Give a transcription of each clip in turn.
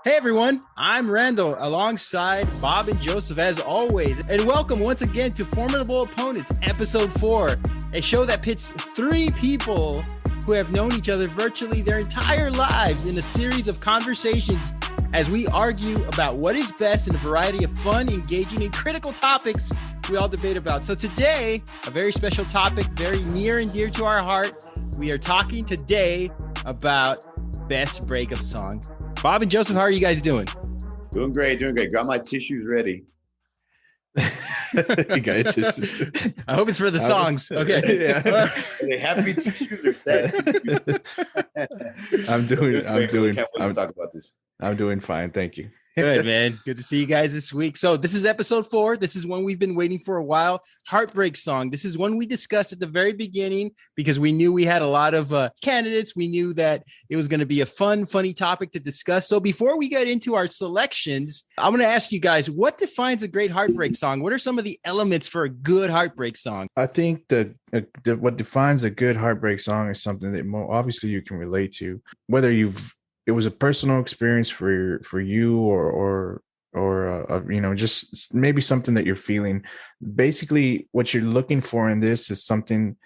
Hey everyone, I'm Randall alongside Bob and Joseph as always, and welcome once again to Formidable Opponents, episode 4, a show that pits three people who have known each other virtually their entire lives in a series of conversations as we argue about what is best in a variety of fun, engaging, and critical topics we all debate about. So today, a very special topic, very near and dear to our heart. We are talking today about best breakup song. Bob and Joseph, how are you guys doing? Doing great. Got my tissues ready. You got tissues. I hope it's for the songs. Okay. Yeah. Are they happy tissues or sad tissues? I'm doing. Let's talk about this. I'm doing fine. Thank you. Good, man. Good to see you guys this week. So this is episode 4. This is one we've been waiting for a while. Heartbreak song. This is one we discussed at the very beginning because we knew we had a lot of candidates. We knew that it was going to be a funny topic to discuss. So before we get into our selections, I'm going to ask you guys, what defines a great heartbreak song? What are some of the elements for a good heartbreak song? I think what defines a good heartbreak song is something that obviously you can relate to, whether it was a personal experience for you or just maybe something that you're feeling. Basically, what you're looking for in this is something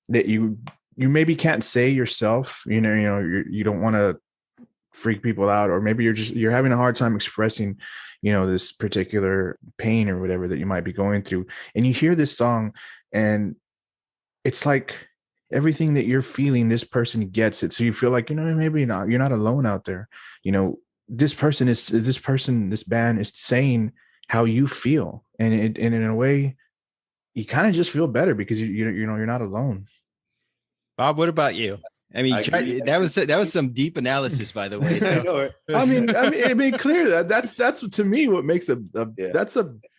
that you maybe can't say yourself. You don't want to freak people out, or maybe you're having a hard time expressing, this particular pain or whatever that you might be going through. And you hear this song, and it's like everything that you're feeling, this person gets it. So you feel like, maybe you're not alone out there. This band is saying how you feel. And in a way, you kind of just feel better because you're not alone. Bob, what about you? I mean, that was some deep analysis, by the way. So. I mean, it made clear that's to me what makes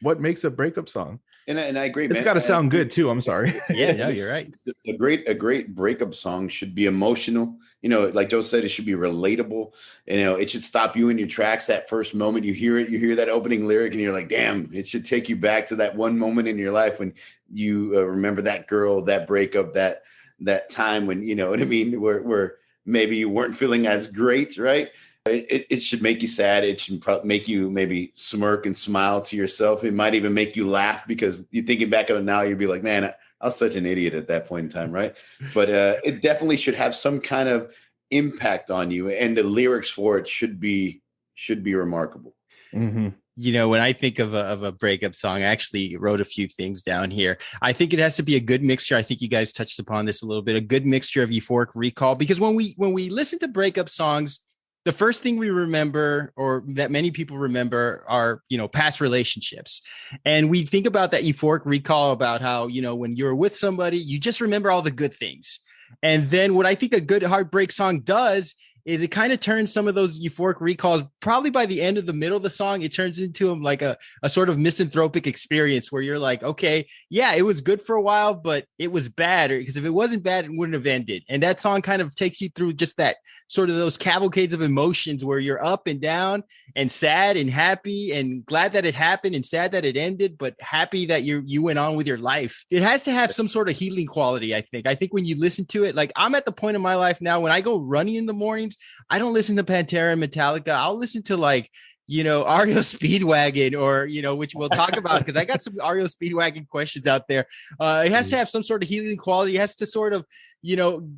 what makes a breakup song. And I agree, man. It's got to sound good too. I'm sorry. Yeah, no, you're right. A great breakup song should be emotional. Like Joe said, it should be relatable. And, it should stop you in your tracks. That first moment you hear that opening lyric, and you're like, damn, it should take you back to that one moment in your life when you remember that girl, that breakup, that time when, you know what I mean, where maybe you weren't feeling as great, right? It should make you sad. It should make you maybe smirk and smile to yourself. It might even make you laugh because you're thinking back on it now, you'd be like, man, I was such an idiot at that point in time, right? But it definitely should have some kind of impact on you, and the lyrics for it should be remarkable. Mm-hmm. When I think of a breakup song, I actually wrote a few things down here. I think it has to be a good mixture. I think you guys touched upon this a little bit, a good mixture of euphoric recall, because when we listen to breakup songs, the first thing we remember, or that many people remember, are, past relationships. And we think about that euphoric recall about how, when you're with somebody, you just remember all the good things. And then what I think a good heartbreak song does is it kind of turns some of those euphoric recalls, probably by the end of the middle of the song, it turns into like a sort of misanthropic experience where you're like, okay, yeah, it was good for a while, but it was bad. Because if it wasn't bad, it wouldn't have ended. And that song kind of takes you through just that sort of those cavalcades of emotions where you're up and down and sad and happy and glad that it happened and sad that it ended, but happy that you went on with your life. It has to have some sort of healing quality, I think. I think when you listen to it, like I'm at the point in my life now, when I go running in the mornings, I don't listen to Pantera and Metallica. I'll listen to REO Speedwagon, or, which we'll talk about because I got some REO Speedwagon questions out there. It has to have some sort of healing quality. It has to sort of,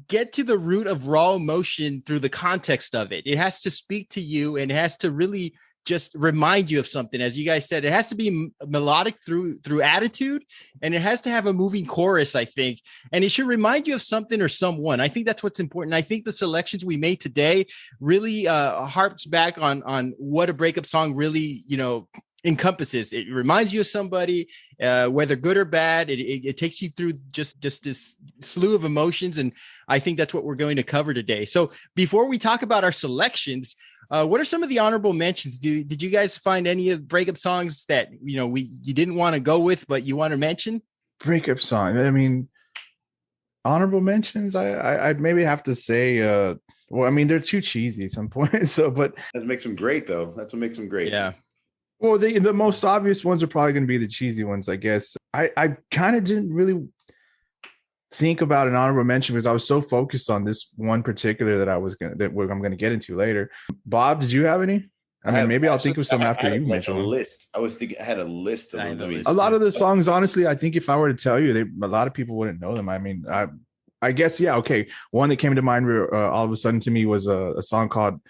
get to the root of raw emotion through the context of it. It has to speak to you, and it has to really just remind you of something. As you guys said, it has to be melodic through attitude, and it has to have a moving chorus, I think, and it should remind you of something or someone. I think that's what's important. I think the selections we made today really harps back on what a breakup song really, encompasses. It reminds you of somebody, whether good or bad. It takes you through just this slew of emotions, and I think that's what we're going to cover today. So before we talk about our selections, what are some of the honorable mentions? Did you guys find any of breakup songs that you didn't want to go with but you want to mention? Breakup song. I mean, honorable mentions. I'd maybe have to say. They're too cheesy at some point. So, but that makes them great, though. That's what makes them great. Yeah. Well, the most obvious ones are probably going to be the cheesy ones, I guess. I kind of didn't really think about an honorable mention because I was so focused on this one particular that I'm going to get into later. Bob, did you have any? I mean, maybe I'll think of some after you mention a them. list. I was thinking I had a list of them. I mean, A lot of the songs, honestly, I think if I were to tell you, a lot of people wouldn't know them. I mean, I guess, yeah, okay. One that came to mind all of a sudden to me was a song called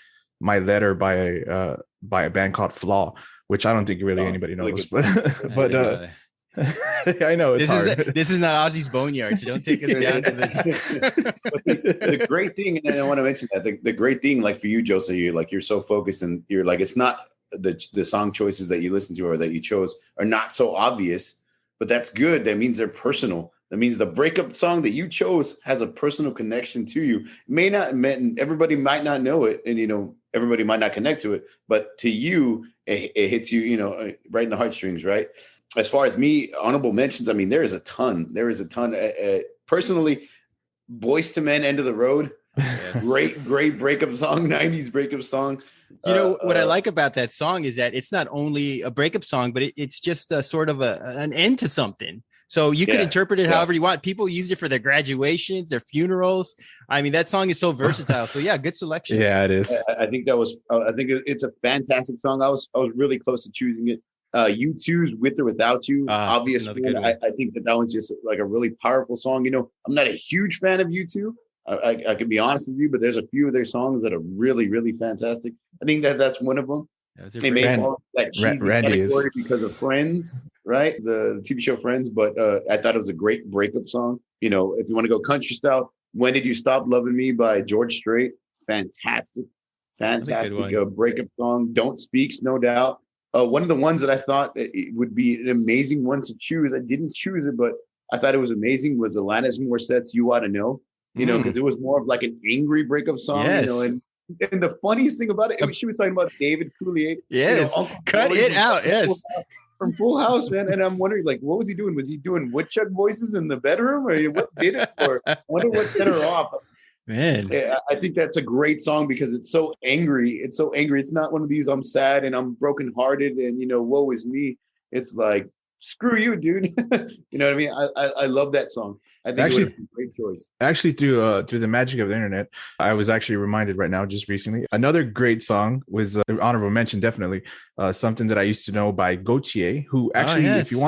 "My Letter" by a band called Flaw, which I don't think really anybody knows. But I know it's hard. This is not Ozzy's Boneyard, so don't take us down to the. But the great thing, and I want to mention that the great thing, like for you, Joseph, you're so focused, and you're like, it's not the song choices that you listen to or that you chose are not so obvious, but that's good. That means they're personal. That means the breakup song that you chose has a personal connection to you. Everybody might not know it, and everybody might not connect to it, but to you, it hits you, right in the heartstrings, right? As far as me, honorable mentions, I mean, there is a ton. Personally, Boyz II Men, End of the Road. Yes. Great breakup song, 90s breakup song. What I like about that song is that it's not only a breakup song, but it's just a sort of an end to something. So you can interpret it however you want. People use it for their graduations, their funerals. I mean, that song is so versatile. So yeah, good selection. Yeah, it is. I think it's a fantastic song. I was really close to choosing it. U2's "With or Without You," obviously. I think that one's just like a really powerful song. I'm not a huge fan of U2. I can be honest with you, but there's a few of their songs that are really, really fantastic. I think that's one of them. They made that cheesy category because of Friends, right? The TV show Friends, but I thought it was a great breakup song. If you want to go country style, "When Did You Stop Loving Me" by George Strait, fantastic breakup song. "Don't Speaks," no doubt. One of the ones that I thought it would be an amazing one to choose, I didn't choose it, but I thought it was amazing, was Alanis Morissette's "You Ought to Know," because it was more of like an angry breakup song, and the funniest thing about it, she was talking about David Coulier. Yes, cut it out, yes. From Full House, man. And I'm wondering, like, what was he doing? Was he doing woodchuck voices in the bedroom, or what did it for? I wonder what set her off. Man, I think that's a great song because it's so angry. It's so angry. It's not one of these I'm sad and I'm brokenhearted and woe is me. It's like, screw you, dude. You know what I mean? I love that song. I think it was a great choice. Actually, through the magic of the internet, I was actually reminded right now, just recently, another great song was honorable mention, definitely something that I used to know by Gautier, who actually, if you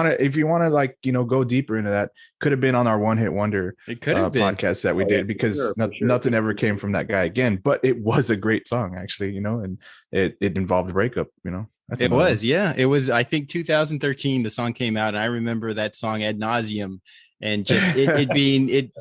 want to like go deeper into that, could have been on our One Hit Wonder podcast that we did, because nothing ever came from that guy again. But it was a great song, actually, and it involved a breakup. It was. I think 2013 the song came out, and I remember that song ad nauseum. And just it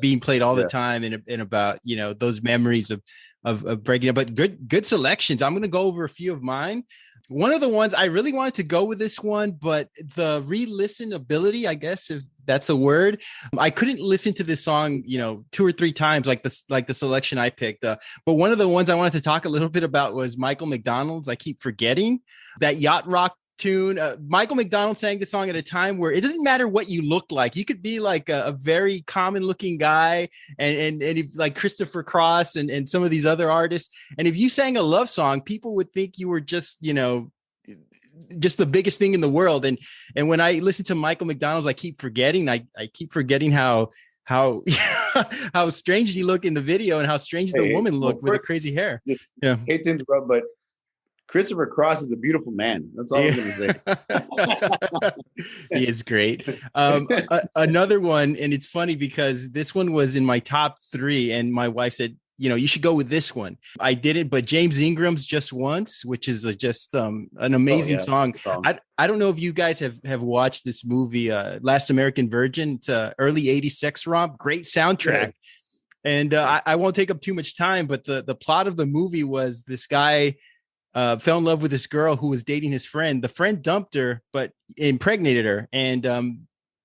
being played all the time, and about those memories of breaking up. But good selections. I'm going to go over a few of mine. One of the ones I really wanted to go with this one, but the re-listenability, I guess, if that's a word, I couldn't listen to this song 2 or 3 times like the selection I picked. But one of the ones I wanted to talk a little bit about was Michael McDonald's "I Keep Forgetting," that yacht rock tune. Michael McDonald sang the song at a time where it doesn't matter what you look like. You could be like a very common looking guy and like Christopher Cross and some of these other artists. And if you sang a love song, people would think you were just just the biggest thing in the world. And when I listen to Michael McDonald's "I Keep Forgetting," I keep forgetting how how strange he looked in the video and how strange the woman looked with the crazy hair. Yeah. Hate to interrupt, but Christopher Cross is a beautiful man. That's all I'm going to say. He is great. Another one, and it's funny because this one was in my top 3, and my wife said, you should go with this one. I didn't, but James Ingram's "Just Once," which is just an amazing song. I don't know if you guys have watched this movie, Last American Virgin. It's a early 80s sex romp. Great soundtrack. Yeah. And I won't take up too much time, but the plot of the movie was this guy fell in love with this girl who was dating his friend. The friend dumped her, but impregnated her. And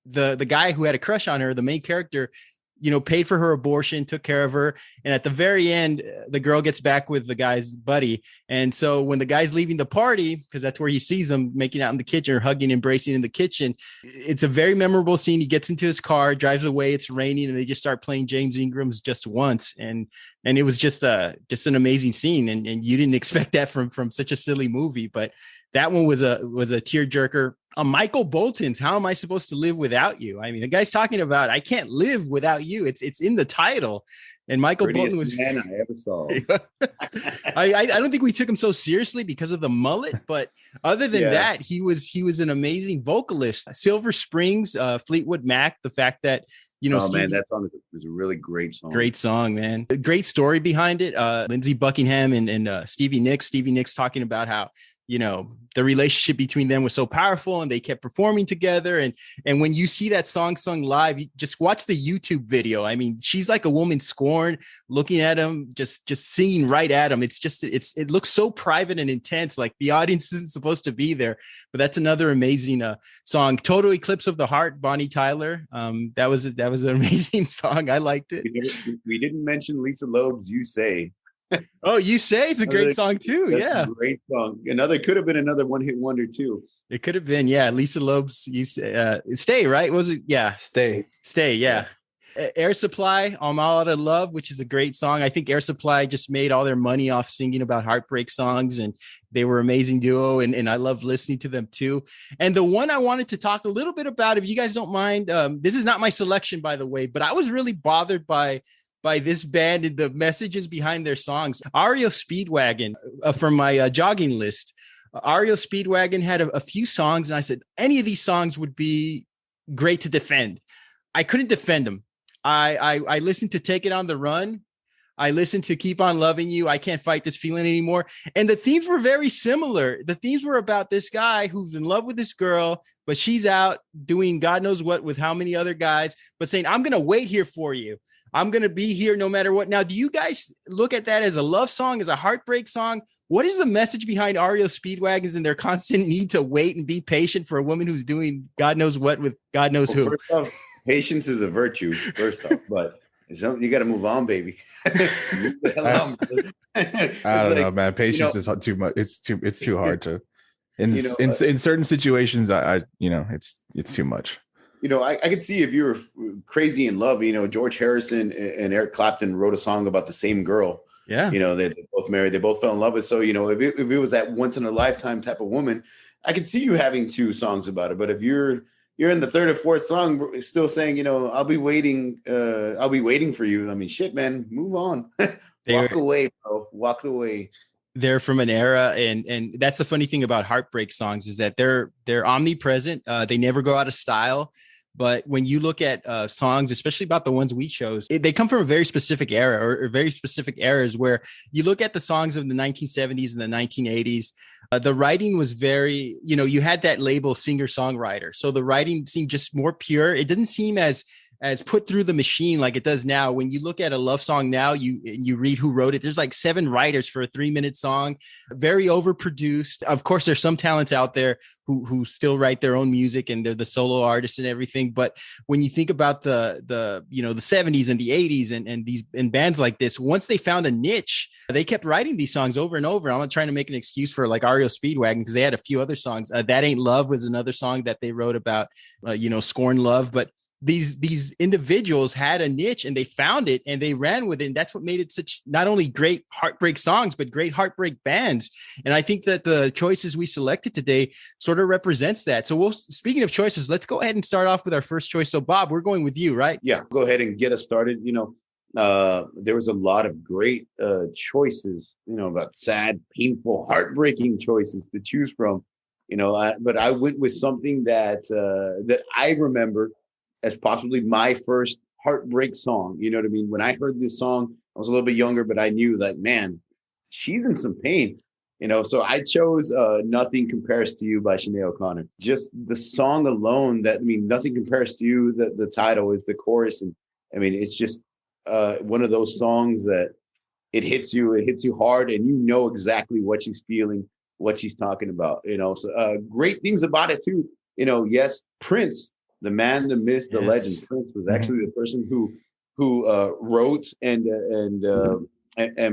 the guy who had a crush on her, the main character, paid for her abortion, took care of her. And at the very end, the girl gets back with the guy's buddy. And so when the guy's leaving the party, because that's where he sees them making out in the kitchen or hugging, embracing in the kitchen, it's a very memorable scene. He gets into his car, drives away. It's raining, and they just start playing James Ingram's "Just Once." And it was just an amazing scene. And you didn't expect that from such a silly movie, but that one was a tearjerker. Michael Bolton's "How Am I Supposed to Live Without You?" I mean, the guy's talking about I can't live without you. It's in the title, and Michael Prettiest Bolton was. man I ever saw. I don't think we took him so seriously because of the mullet, but other than that, he was an amazing vocalist. Silver Springs, Fleetwood Mac. The fact that man, that song is a really great song. Great song, man. A great story behind it. Lindsey Buckingham and Stevie Nicks talking about how the relationship between them was so powerful and they kept performing together. And when you see that song sung live, you just watch the YouTube video. I mean, she's like a woman scorned, looking at him, just singing right at him. It looks so private and intense. Like the audience isn't supposed to be there, but that's another amazing song. Total Eclipse of the Heart, Bonnie Tyler. That was an amazing song. I liked it. We didn't mention Lisa Loeb's "You Say." Oh, You Say it's a great song too. Yeah, great song. Could have been another one-hit wonder too. It could have been, yeah. Lisa Loeb's "You Say," "Stay," right? Was it? Yeah, Stay. Yeah. Air Supply, "I'm All Out of Love," which is a great song. I think Air Supply just made all their money off singing about heartbreak songs, and they were an amazing duo, and I love listening to them too. And the one I wanted to talk a little bit about, if you guys don't mind, this is not my selection, by the way, but I was really bothered by this band and the messages behind their songs. REO Speedwagon, from my jogging list. REO Speedwagon had a few songs, and I said, any of these songs would be great to defend. I couldn't defend them. I listened to Take It on the Run. I listened to Keep on Loving You. I Can't Fight This Feeling Anymore. And the themes were very similar. The themes were about this guy who's in love with this girl, but she's out doing God knows what with how many other guys, but saying, I'm going to wait here for you. I'm going to be here no matter what. Now, do you guys look at that as a love song, as a heartbreak song? What is the message behind REO Speedwagons and their constant need to wait and be patient for a woman who's doing God knows what with God knows who? First off, patience is a virtue, first off, but you got to move on, baby. I don't know, man. Patience is too much. It's too hard to. In certain situations, it's too much. I could see if you were crazy in love. George Harrison and Eric Clapton wrote a song about the same girl. Yeah. They both married. They both fell in love with. So, if it was that once in a lifetime type of woman, I could see you having two songs about it. But if you're in the third or fourth song still saying, I'll be waiting for you. I mean, shit, man, move on. Walk away, bro. Walk away. They're from an era, and that's the funny thing about heartbreak songs is that they're omnipresent. They never go out of style. But when you look at songs, especially about the ones we chose, they come from a very specific era or very specific eras where you look at the songs of the 1970s and the 1980s. The writing was very, you had that label singer-songwriter. So the writing seemed just more pure. It didn't seem as put through the machine like it does now. When you look at a love song now, you read who wrote it. There's like 7 writers for a 3-minute song, very overproduced. Of course, there's some talents out there who still write their own music and they're the solo artists and everything. But when you think about the 70s and the 80s and bands like this, once they found a niche, they kept writing these songs over and over. I'm not trying to make an excuse for like REO Speedwagon because they had a few other songs. That Ain't Love was another song that they wrote about, scorn love, but these individuals had a niche and they found it and they ran with it. And that's what made it such not only great heartbreak songs, but great heartbreak bands. And I think that the choices we selected today sort of represents that. So speaking of choices, let's go ahead and start off with our first choice. So Bob, we're going with you, right? Yeah, go ahead and get us started. There was a lot of great choices, about sad, painful, heartbreaking choices to choose from, but I went with something that I remember as possibly my first heartbreak song. You know what I mean? When I heard this song, I was a little bit younger, but I knew that, man, she's in some pain, so I chose Nothing Compares to You by Sinead O'Connor. Just the song alone, Nothing Compares to You, the title is the chorus. And it's just one of those songs that it hits you hard and exactly what she's feeling, what she's talking about, so great things about it too. Yes, Prince, the man, the myth, the legend. Prince was actually the person who wrote and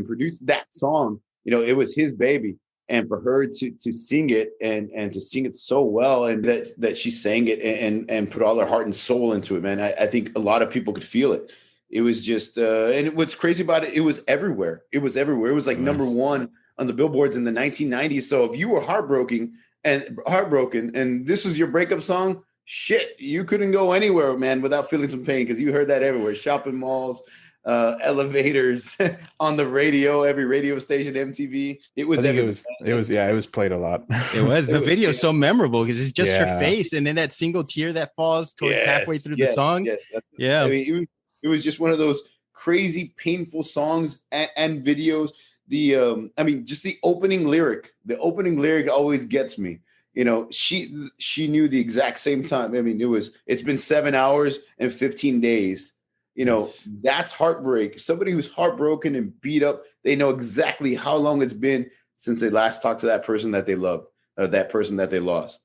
produced that song. It was his baby, and for her to sing it and to sing it so well, and that she sang it and put all her heart and soul into it, man. I think a lot of people could feel it. It was just, and what's crazy about it, it was everywhere. It was everywhere. It was like number one on the billboards in the 1990s. So if you were heartbroken, and heartbroken, and this was your breakup song, shit, you couldn't go anywhere, man, without feeling some pain, because you heard that everywhere. Shopping malls, elevators, on the radio, every radio station, MTV. It was I think everywhere. it was played a lot. It was. The video is yeah. so memorable because it's just her Yeah. face and then that single tear that falls towards halfway through the song. Yes, Yeah. I mean, it was just one of those crazy, painful songs and videos. I mean, just the opening lyric. The opening lyric always gets me. You know, she knew the exact same time. I mean, it's been 7 hours and 15 days. You know, Yes. That's heartbreak. Somebody who's heartbroken and beat up, they know exactly how long it's been since they last talked to that person that they loved, or that person that they lost.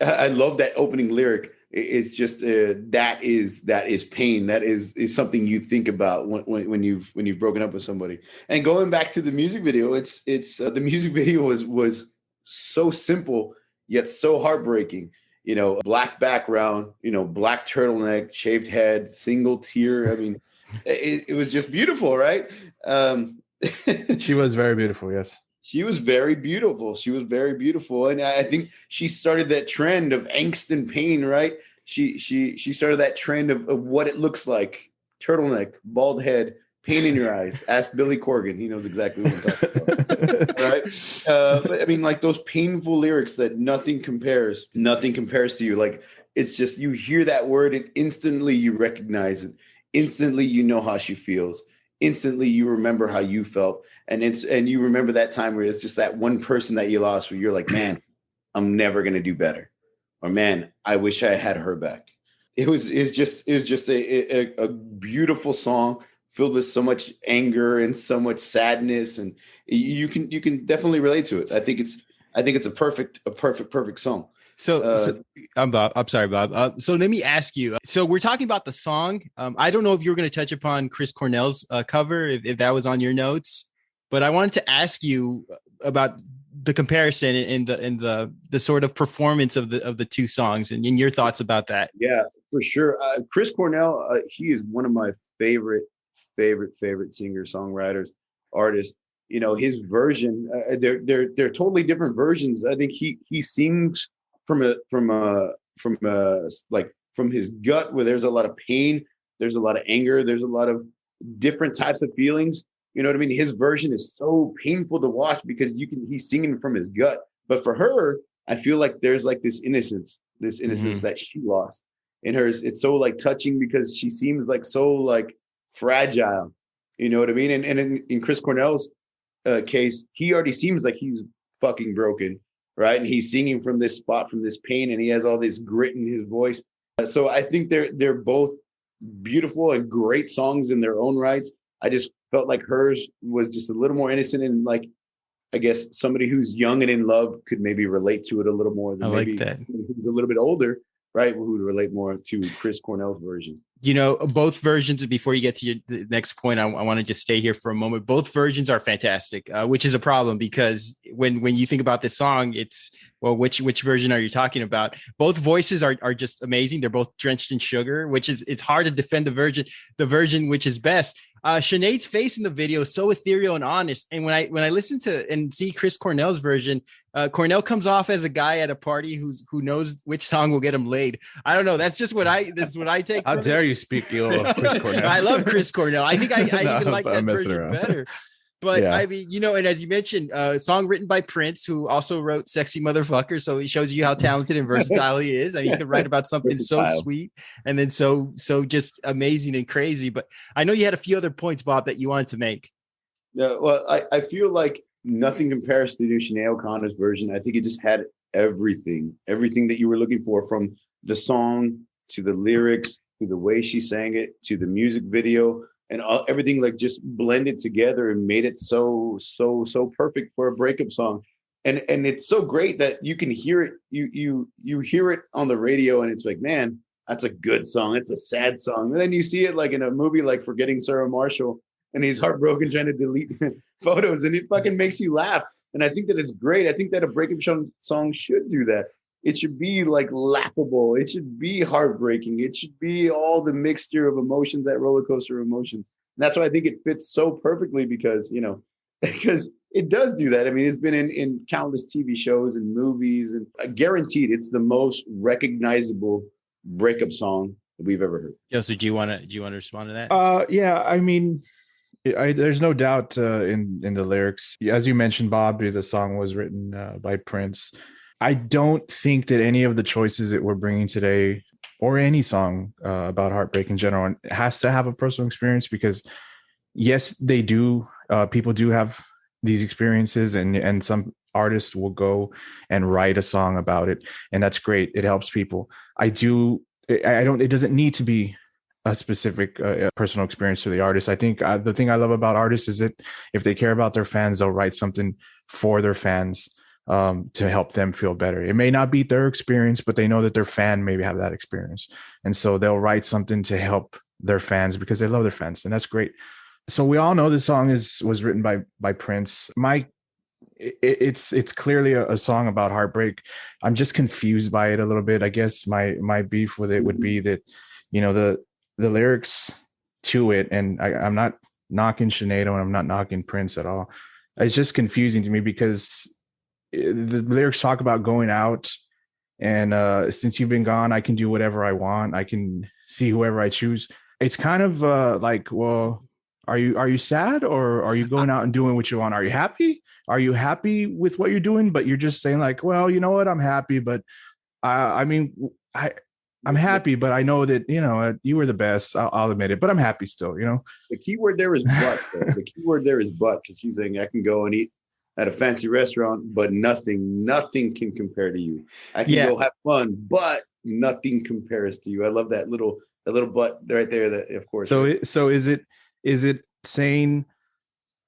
I love that opening lyric. It's just that is pain. That is something you think about when you've broken up with somebody. And going back to the music video, it's the music video was so simple yet so heartbreaking. You know, black background, you know, black turtleneck, shaved head, single tear. I mean, it was just beautiful, right? She was very beautiful. Yes. She was very beautiful. She was very beautiful. And I think she started that trend of angst and pain, right? She started that trend of what it looks like. Turtleneck, bald head, pain in your eyes. Ask Billy Corgan. He knows exactly what I'm talking about. Right? But I mean, like those painful lyrics that nothing compares to you. Like, it's just, you hear that word and instantly you recognize it. Instantly, you know how she feels. Instantly, you remember how you felt. And you remember that time where it's just that one person that you lost where you're like, man, I'm never going to do better. Or man, I wish I had her back. It was just a beautiful song filled with so much anger and so much sadness. And you can definitely relate to it. I think it's a perfect song. So I'm Bob. I'm sorry, Bob. So let me ask you. So we're talking about the song. I don't know if you were going to touch upon Chris Cornell's cover, if that was on your notes, but I wanted to ask you about the comparison and the sort of performance of the two songs and your thoughts about that. Yeah, for sure. Chris Cornell, he is one of my favorite singer songwriters, artists. You know, his version, they're totally different versions. I think he sings from his gut, where there's a lot of pain, there's a lot of anger, there's a lot of different types of feelings. You know what I mean? His version is so painful to watch because he's singing from his gut. But for her, I feel like there's like this innocence that she lost in hers. It's so like touching because she seems like so like fragile. You know what I mean? And in Chris Cornell's case, he already seems like he's fucking broken, right? And he's singing from this spot, from this pain, and he has all this grit in his voice. So I think they're both beautiful and great songs in their own rights. I just felt like hers was just a little more innocent, and like, I guess somebody who's young and in love could maybe relate to it a little more than maybe who's a little bit older, right? Who would relate more to Chris Cornell's version. You know, both versions, before you get to the next point, I want to just stay here for a moment. Both versions are fantastic, which is a problem because when you think about this song, it's, well, which version are you talking about? Both voices are just amazing. They're both drenched in sugar, it's hard to defend the version which is best. Sinead's face in the video is so ethereal and honest. And when I listen to and see Chris Cornell's version, Cornell comes off as a guy at a party who knows which song will get him laid. I don't know. That's what I take. How dare you speak ill of Chris Cornell? I love Chris Cornell. I think I even like that version better. But yeah. I mean, you know, and as you mentioned, a song written by Prince, who also wrote Sexy Motherfucker. So he shows you how talented and versatile he is. I mean, he could write about something so sweet and then so just amazing and crazy. But I know you had a few other points, Bob, that you wanted to make. Yeah, well, I feel like nothing compares to Sinead O'Connor's version. I think it just had everything that you were looking for, from the song to the lyrics, to the way she sang it, to the music video. And everything like just blended together and made it so perfect for a breakup song. And it's so great that you can hear it. You hear it on the radio and it's like, man, that's a good song. It's a sad song. And then you see it like in a movie like Forgetting Sarah Marshall, and he's heartbroken trying to delete photos, and it fucking makes you laugh. And I think that it's great. I think that a breakup song should do that. It should be like laughable. It should be heartbreaking. It should be all the mixture of emotions, that roller coaster of emotions. And that's why I think it fits so perfectly, because, you know, because it does do that. I mean, it's been in countless TV shows and movies, and guaranteed it's the most recognizable breakup song that we've ever heard. Yo, so do you want to respond to that? Yeah, I mean, there's no doubt in the lyrics. As you mentioned, Bob, the song was written by Prince. I don't think that any of the choices that we're bringing today, or any song about heartbreak in general, has to have a personal experience, because yes, they do. People do have these experiences, and some artists will go and write a song about it, and that's great. It helps people. I don't. It doesn't need to be a specific personal experience for the artist. I think the thing I love about artists is that if they care about their fans, they'll write something for their fans to help them feel better. It may not be their experience, but they know that their fan maybe have that experience, and so they'll write something to help their fans because they love their fans, and that's great. So we all know this song was written by Prince. It's clearly a song about heartbreak. I'm just confused by it a little bit. I guess my beef with it would be that, the lyrics to it, and I'm not knocking Sinead, and I'm not knocking Prince at all. It's just confusing to me because the lyrics talk about going out, and since you've been gone, I can do whatever I want. I can see whoever I choose. It's kind of like, well, are you sad, or are you going out and doing what you want? Are you happy? Are you happy with what you're doing? But you're just saying like, well, you know what? I'm happy, but I'm happy, but I know that, you were the best. I'll admit it, but I'm happy still, The key word there is but. The key word there is but, because she's saying I can go and eat at a fancy restaurant, but nothing can compare to you. I can go have fun, but nothing compares to you. I love that little but right there. That, of course. So is it saying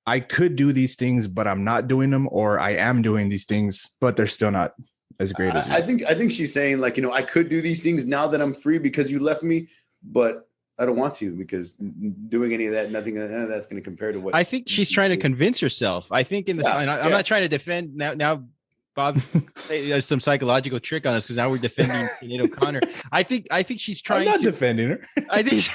I could do these things, but I'm not doing them, or I am doing these things, but they're still not as great as you? I think she's saying like, I could do these things now that I'm free because you left me, but I don't want to, because doing any of that, nothing that's going to compare to what I think she's trying to convince herself. I think in the sign, I'm not trying to defend now. Bob, there's some psychological trick on us because now we're defending Sinead O'Connor. I think she's trying. I'm not defending her. I think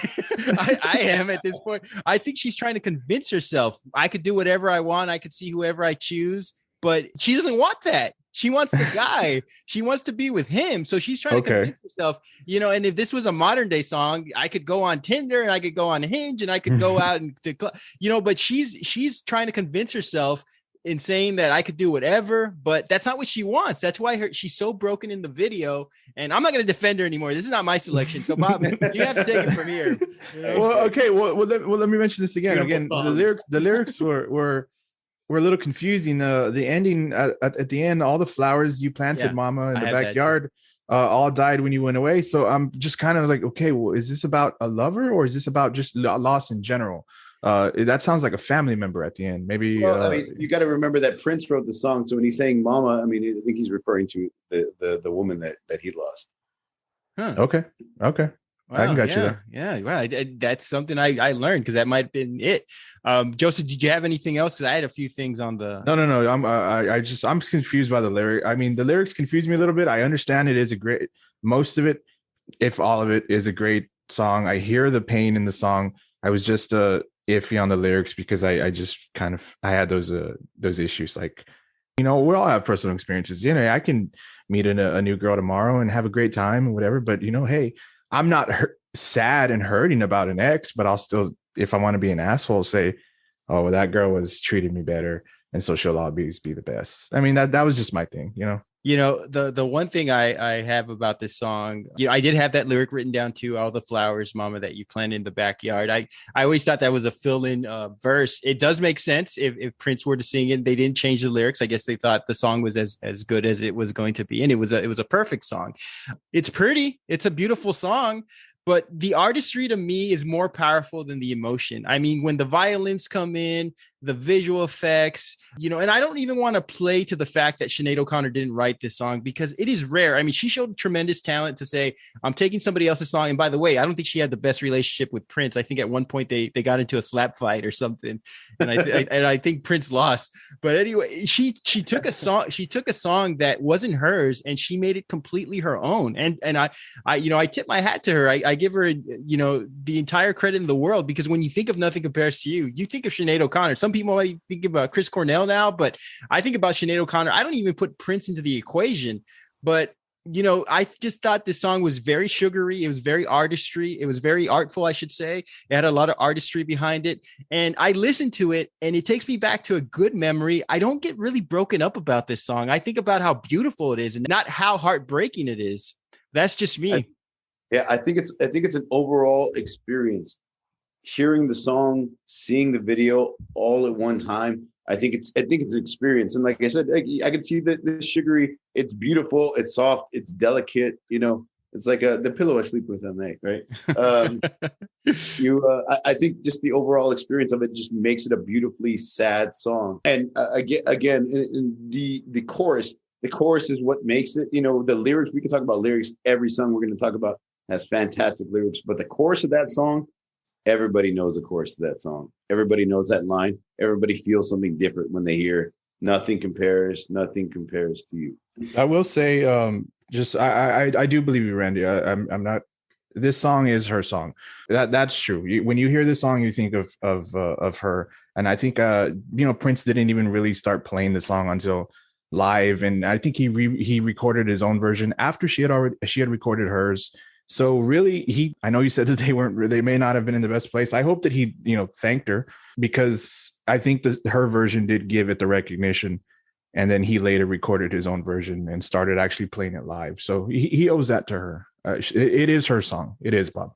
I am at this point. I think she's trying to convince herself I could do whatever I want. I could see whoever I choose, but she doesn't want that. She wants the guy. She wants to be with him. So she's trying to convince herself, and if this was a modern day song, I could go on Tinder and I could go on Hinge and I could go out and but she's trying to convince herself in saying that I could do whatever, but that's not what she wants. That's why she's so broken in the video. And I'm not going to defend her anymore. This is not my selection. So Bob, you have to take it from here. Well, okay. Well, let me mention this again. The lyrics were a little confusing. The ending at the end, all the flowers you planted, Mama, in the backyard, all died when you went away. So I'm just kind of like, okay, well, is this about a lover, or is this about just loss in general? That sounds like a family member at the end. Maybe. Well, you got to remember that Prince wrote the song, so when he's saying "Mama," I think he's referring to the woman that he lost. Huh. Okay. Wow, I can got you there. Yeah, wow. That's something I learned, because that might have been it. Joseph, did you have anything else? Because I had a few things on the. No. I'm confused by the lyric. I mean, the lyrics confuse me a little bit. I understand it is most of it, if all of it, is a great song. I hear the pain in the song. I was just iffy on the lyrics because I just kind of had those issues. Like, we all have personal experiences. I can meet a new girl tomorrow and have a great time and whatever. But hey, I'm not sad and hurting about an ex, but I'll still, if I want to be an asshole, say, oh, well, that girl was treating me better, and so she'll always be the best. I mean, that was just my thing. The one thing I have about this song, I did have that lyric written down too. All the flowers, Mama, that you planted in the backyard. I always thought that was a fill-in verse. It does make sense if Prince were to sing it. They didn't change the lyrics. I guess they thought the song was as good as it was going to be, and it was a perfect song. It's pretty. It's a beautiful song. But the artistry to me is more powerful than the emotion. I mean, when the violins come in, the visual effects, and I don't even want to play to the fact that Sinead O'Connor didn't write this song, because it is rare. I mean, she showed tremendous talent to say, I'm taking somebody else's song. And by the way, I don't think she had the best relationship with Prince. I think at one point they got into a slap fight or something. And I think Prince lost. But anyway, she took a song that wasn't hers, and she made it completely her own. And I tip my hat to her. I give her, the entire credit in the world, because when you think of Nothing Compares to You, you think of Sinead O'Connor. Some people might think about Chris Cornell now, but I think about Sinead O'Connor. I don't even put Prince into the equation, but I just thought this song was very sugary. It was very artistry. It was very artful, I should say. It had a lot of artistry behind it. And I listened to it and it takes me back to a good memory. I don't get really broken up about this song. I think about how beautiful it is and not how heartbreaking it is. That's just me. I think it's an overall experience. Hearing the song, seeing the video all at one time. I think it's experience. And like I said, I can see that the sugary, it's beautiful, it's soft, it's delicate, it's like the pillow I sleep with at night, right? I think just the overall experience of it just makes it a beautifully sad song. And again, in the chorus is what makes it, the lyrics, we can talk about lyrics. Every song we're going to talk about has fantastic lyrics, but the chorus of that song, everybody knows the chorus of that song. Everybody knows that line. Everybody feels something different when they hear nothing compares to you. I will say, I do believe you, Randy. I'm not. This song is her song. That's true. When you hear this song, you think of her. And I think Prince didn't even really start playing the song until live, and I think he recorded his own version after she had recorded hers. So really, I know you said that they may not have been in the best place. I hope that he, thanked her, because I think that her version did give it the recognition. And then he later recorded his own version and started actually playing it live. So he owes that to her. It is her song. It is, Bob.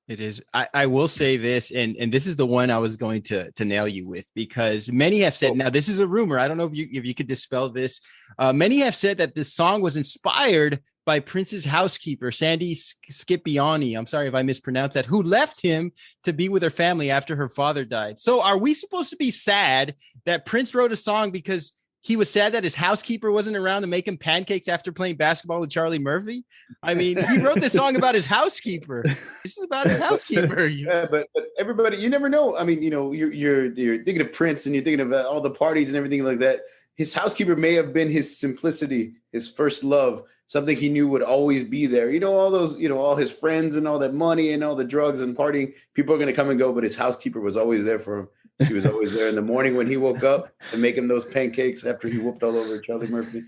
It is. I will say this, and this is the one I was going to nail you with, because many have said, now this is a rumor, I don't know if you could dispel this. Many have said that this song was inspired by Prince's housekeeper, Sandy Scipione. I'm sorry if I mispronounced that, who left him to be with her family after her father died. So are we supposed to be sad that Prince wrote a song because he was sad that his housekeeper wasn't around to make him pancakes after playing basketball with Charlie Murphy? I mean, he wrote this song about his housekeeper. This is about his housekeeper. But everybody, you never know. I mean, you're thinking of Prince and you're thinking of all the parties and everything like that. His housekeeper may have been his simplicity, his first love, something he knew would always be there. All those, all his friends and all that money and all the drugs and partying, people are going to come and go, but his housekeeper was always there for him. She was always there in the morning when he woke up to make him those pancakes after he whooped all over Charlie Murphy.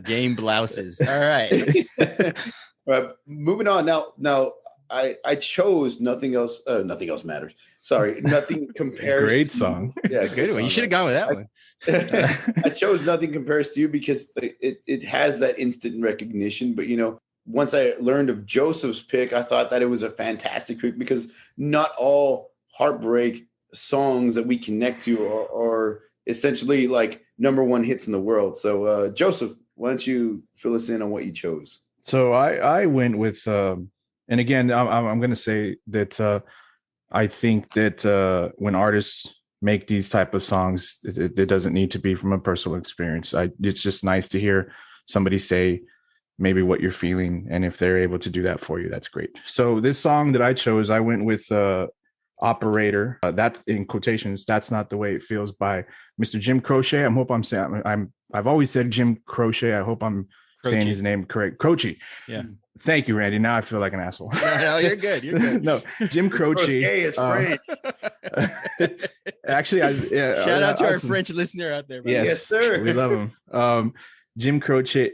Game blouses. All right. All right. Moving on. Now I chose Nothing Else. Nothing Else Matters. Sorry. Nothing Compares. Great song. Yeah, it's a good one. You should have gone with that one. I chose Nothing Compares to You because it has that instant recognition. But, once I learned of Joseph's pick, I thought that it was a fantastic pick, because not all heartbreak songs that we connect to are essentially like number one hits in the world. So Joseph, why don't you fill us in on what you chose? So I went with, and again, I'm going to say that I think that when artists make these type of songs, it doesn't need to be from a personal experience. It's just nice to hear somebody say maybe what you're feeling, and if they're able to do that for you, that's great. So this song that I chose, I went with Operator, that in quotations, That's Not the Way It Feels, by Mr. Jim Croce. I've always said Jim Croce. I hope I'm saying his name correct. Croce. Yeah. Thank you, Randy. Now I feel like an asshole. No, you're good. You're good. No, Jim Croce. Actually, shout out to our French listener out there. Yes, sir. We love him. Jim Croce.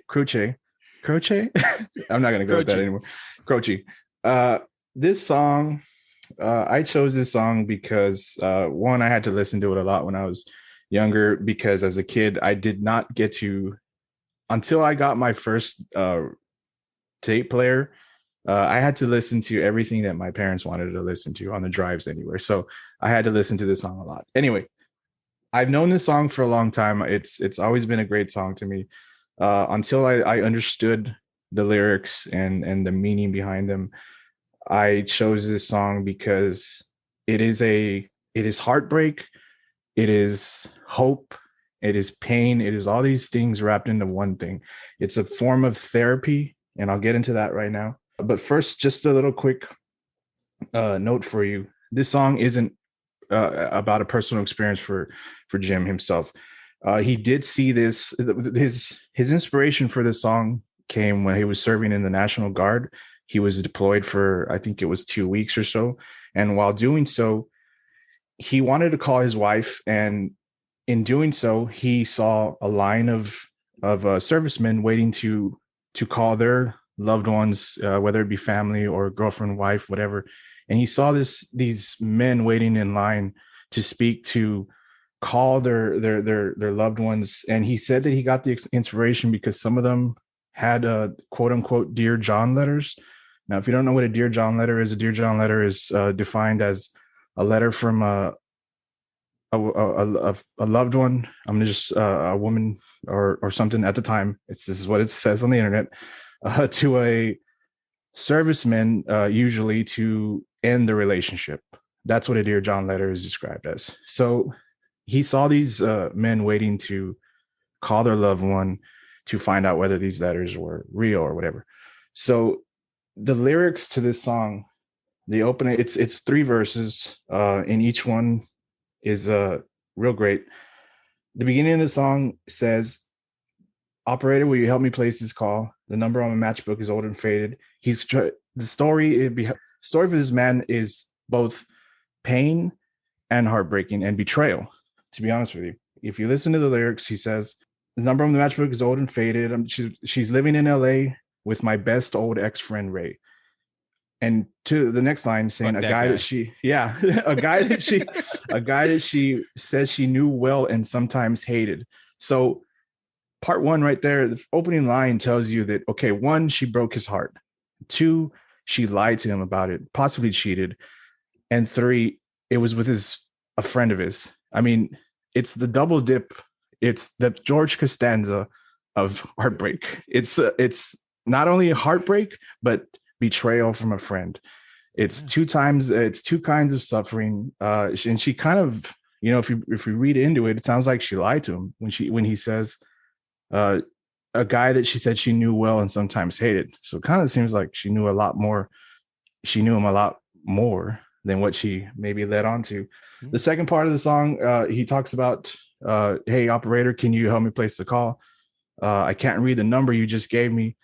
I'm not gonna go with that anymore. Croce. This song. I chose this song because one, I had to listen to it a lot when I was younger, because as a kid, I did not get to, until I got my first tape player, I had to listen to everything that my parents wanted to listen to on the drives anywhere. So I had to listen to this song a lot. Anyway, I've known this song for a long time. It's always been a great song to me until I understood the lyrics and the meaning behind them. I chose this song because it is heartbreak, it is hope, it is pain, it is all these things wrapped into one thing. It's a form of therapy, and I'll get into that right now. But first, just a little quick note for you. This song isn't about a personal experience for Jim himself. He did see this. His inspiration for this song came when he was serving in the National Guard He was deployed for, I think it was 2 weeks or so. And while doing so, he wanted to call his wife, and in doing so, he saw a line of servicemen waiting to call their loved ones, whether it be family or girlfriend, wife, whatever. And he saw these men waiting in line to speak, to call their loved ones. And he said that he got the inspiration because some of them had quote unquote Dear John letters. Now, if you don't know what a Dear John letter is, a Dear John letter is defined as a letter from a loved one. I'm gonna just a woman or something at the time. This is what it says on the internet, to a serviceman, usually to end the relationship. That's what a Dear John letter is described as. So he saw these men waiting to call their loved one to find out whether these letters were real or whatever. So the lyrics to this song, the opening, it's 3 verses, and each one is real great. The beginning of the song says, "Operator, will you help me place this call? The number on my matchbook is old and faded." The story for this man is both pain and heartbreaking and betrayal, to be honest with you. If you listen to the lyrics, he says, "The number on the matchbook is old and faded. She's living in LA with my best old ex-friend Ray." And to the next line saying, a guy that she says she knew well and sometimes hated. So part 1 right there, the opening line tells you that, okay, 1, she broke his heart. 2, she lied to him about it, possibly cheated. And 3, it was with a friend of his. I mean, it's the double dip. It's the George Costanza of heartbreak. It's not only a heartbreak, but betrayal from a friend. It's 2 times. It's 2 kinds of suffering. And she kind of, if you read into it, it sounds like she lied to him when he says, a guy that she said she knew well and sometimes hated. So it kind of seems like she knew a lot more. She knew him a lot more than what she maybe led on to. Mm-hmm. The second part of the song, he talks about, "Hey, operator, can you help me place the call? I can't read the number you just gave me."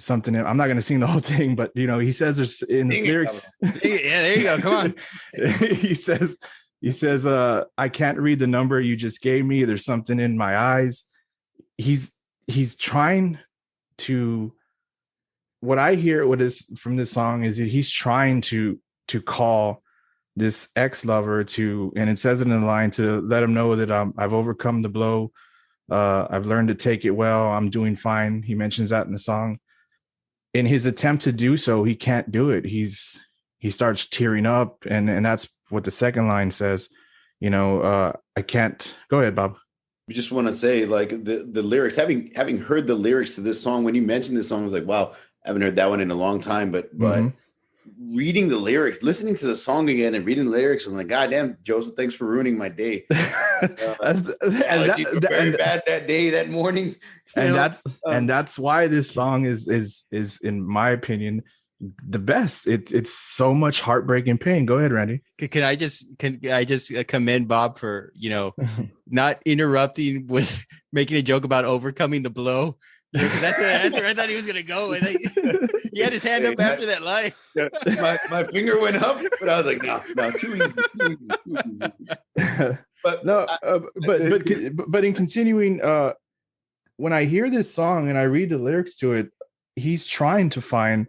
Something. I'm not going to sing the whole thing, but he says there's in the lyrics. Yeah, there you go. Come on. he says, "I can't read the number you just gave me. There's something in my eyes." He's trying to. What I hear from this song is that he's trying to call this ex-lover to, and it says it in the line, to let him know that I've overcome the blow. I've learned to take it well. I'm doing fine. He mentions that in the song. In his attempt to do so, he can't do it. He starts tearing up, and that's what the second line says. I can't. Go ahead, Bob. We just want to say, like, the lyrics. Having heard the lyrics to this song, when you mentioned this song, I was like, wow, I haven't heard that one in a long time. But reading the lyrics, listening to the song again, and reading the lyrics, I'm like, God damn, Joseph, thanks for ruining my day. Very bad that day, that morning. And that's why this song is in my opinion the best. It's so much heartbreak and pain. Go ahead, Randy. Can I just commend Bob for not interrupting with making a joke about overcoming the blow. That's where I thought he was gonna go. And he had his hand up after that line. My finger went up, but I was like, no, too easy. But in continuing, when I hear this song and I read the lyrics to it, he's trying to find,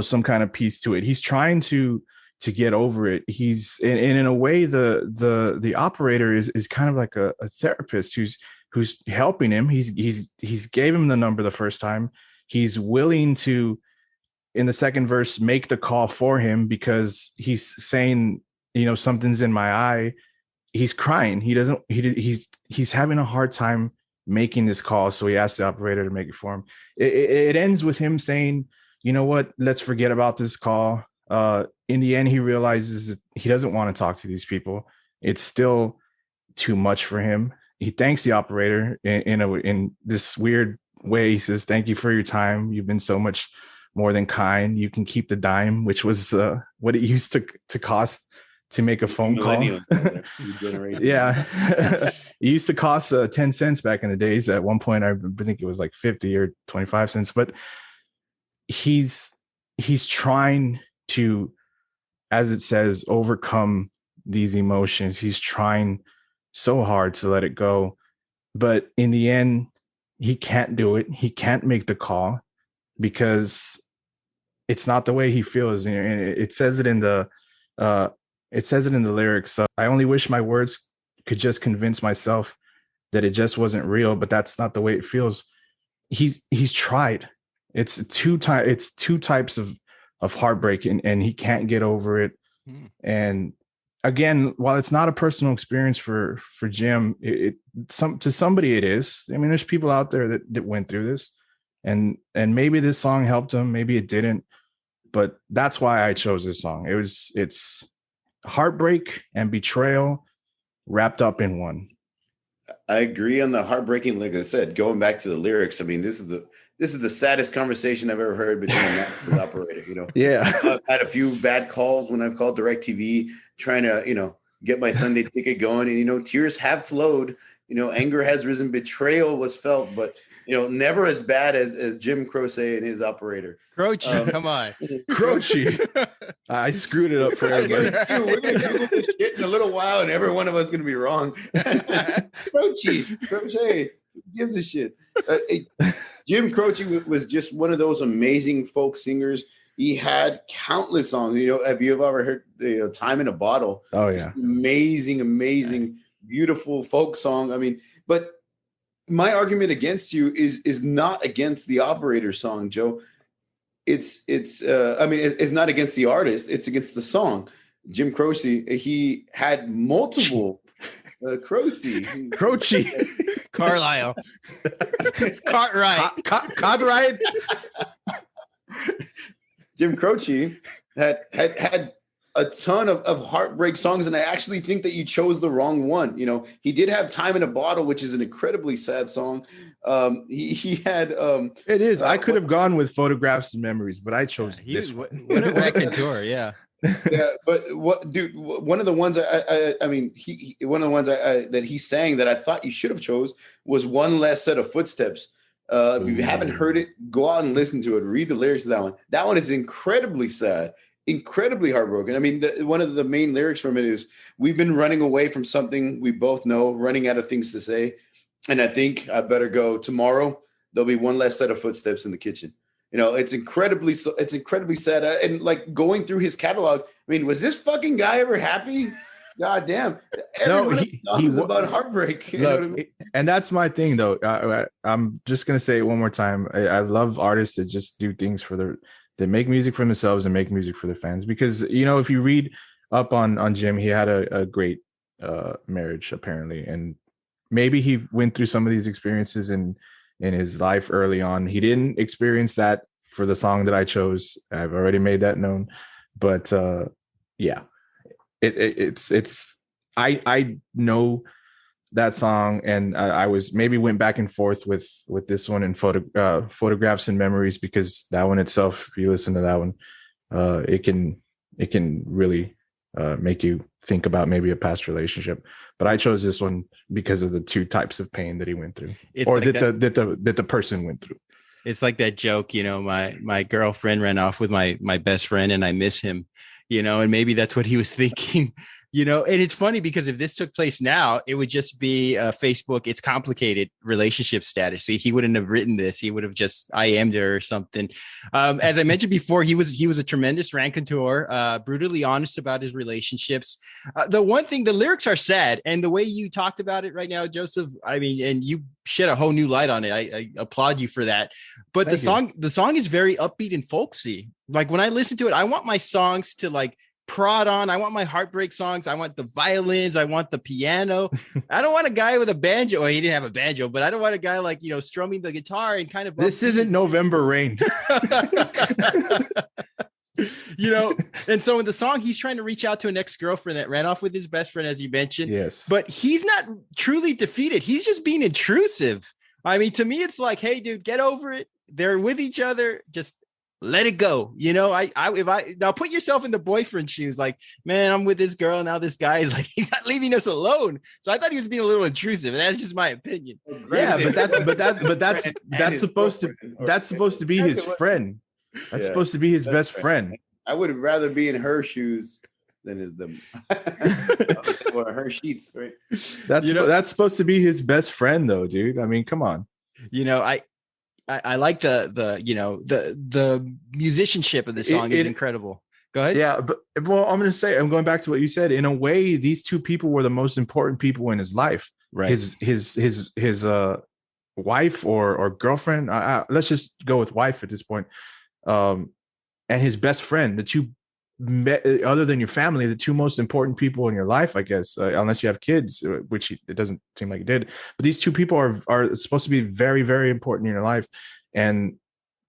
some kind of peace to it. He's trying to get over it. He's and in a way, the operator is kind of like a therapist who's helping him. He's gave him the number the first time. He's willing to, in the second verse, make the call for him because he's saying, something's in my eye. He's crying. He's having a hard time making this call. So he asks the operator to make it for him. It ends with him saying, "You know what? Let's forget about this call." In the end, he realizes that he doesn't want to talk to these people. It's still too much for him. He thanks the operator in this weird way. He says, "Thank you for your time. You've been so much more than kind. You can keep the dime," which was what it used to cost to make a phone call. Yeah. It used to cost 10 cents back in the days. At one point, I think it was like 50 or 25 cents. But he's trying to, as it says, overcome these emotions. He's trying so hard to let it go, but in the end, he can't do it. He can't make the call because it's not the way he feels. And it says it in the lyrics. So I only wish my words could just convince myself that it just wasn't real, but that's not the way it feels. He's tried. It's two types of heartbreak, and he can't get over it. And again, while it's not a personal experience for Jim, to somebody it is. I mean, there's people out there that went through this, and maybe this song helped him, maybe it didn't, but that's why I chose this song. It's heartbreak and betrayal wrapped up in one. I agree on the heartbreaking. Like I said, going back to the lyrics, I mean, this is the saddest conversation I've ever heard between an operator. You know, yeah. I've had a few bad calls when I've called DirecTV trying to, get my Sunday ticket going, and tears have flowed. Anger has risen, betrayal was felt, but never as bad as Jim Croce and his operator. Croce, come on, Croce. I screwed it up for everybody. We're gonna Google this shit in a little while, and every one of us is gonna be wrong. Croce, gives a shit. Jim Croce was just one of those amazing folk singers. He had countless songs. Have you ever heard "Time in a Bottle"? Oh yeah, amazing, beautiful folk song. I mean, but my argument against you is not against the operator song, Joe. It's not against the artist. It's against the song. Jim Croce, he had multiple Croce, Carlisle, Cartwright. Jim Croce had a ton of heartbreak songs, and I actually think that you chose the wrong one. He did have "Time in a Bottle," which is an incredibly sad song. He had it is. I could have gone with "Photographs and Memories," but I chose this one. What a raconteur, yeah. Yeah, but one of the ones that he sang that I thought you should have chose was "One Less Set of Footsteps." If you haven't heard it, go out and listen to it. Read the lyrics to that one. That one is incredibly sad, incredibly heartbroken. I mean, one of the main lyrics from it is, "We've been running away from something we both know, running out of things to say. And I think I better go. Tomorrow, there'll be one less set of footsteps in the kitchen." It's incredibly sad. And like going through his catalog, I mean, was this fucking guy ever happy? God damn. He was about heartbreak. You know what I mean? And that's my thing, though. I'm just going to say it one more time. I love artists that just do things they make music for themselves and make music for their fans. Because, if you read up on Jim, he had a great marriage, apparently. And maybe he went through some of these experiences in his life early on. He didn't experience that for the song that I chose. I've already made that known. But yeah. I know that song, and I was maybe went back and forth with this one and Photographs and Memories, because that one itself, if you listen to that one, it can really make you think about maybe a past relationship. But I chose this one because of the two types of pain that he went through, that the person went through. It's like that joke, my girlfriend ran off with my best friend and I miss him. And maybe that's what he was thinking, and it's funny because if this took place now, it would just be Facebook. It's complicated relationship status. So he wouldn't have written this. He would have just IM'd her or something. As I mentioned before, he was a tremendous raconteur, brutally honest about his relationships. The one thing, the lyrics are sad. And the way you talked about it right now, Joseph, I mean, and you shed a whole new light on it. I applaud you for that. But the song is very upbeat and folksy. Like when I listen to it, I want my songs to like prod on. I want my heartbreak songs. I want the violins. I want the piano. I don't want a guy with a banjo. Well, he didn't have a banjo, but I don't want a guy like, strumming the guitar and kind of. This isn't November Rain. And so in the song, he's trying to reach out to an ex-girlfriend that ran off with his best friend, as you mentioned. Yes. But he's not truly defeated. He's just being intrusive. I mean, to me, it's like, hey, dude, get over it. They're with each other. Just let it go. Now put yourself in the boyfriend's shoes. Like, man, I'm with this girl. Now this guy is like, he's not leaving us alone. So I thought he was being a little intrusive. And that's just my opinion. Yeah, but that's supposed to be his friend. That's supposed to be his best friend. I would rather be in her shoes than his them. Or her sheets, right? That's supposed to be his best friend, though, dude. I mean, come on. I like the musicianship of the song is incredible. Go ahead. Yeah, but I'm going to say, I'm going back to what you said. In a way, these two people were the most important people in his life. Right. His wife or girlfriend. Let's just go with wife at this point. And his best friend, the two, other than your family, the two most important people in your life, I guess, unless you have kids, which it doesn't seem like you did. But these two people are supposed to be very, very important in your life, and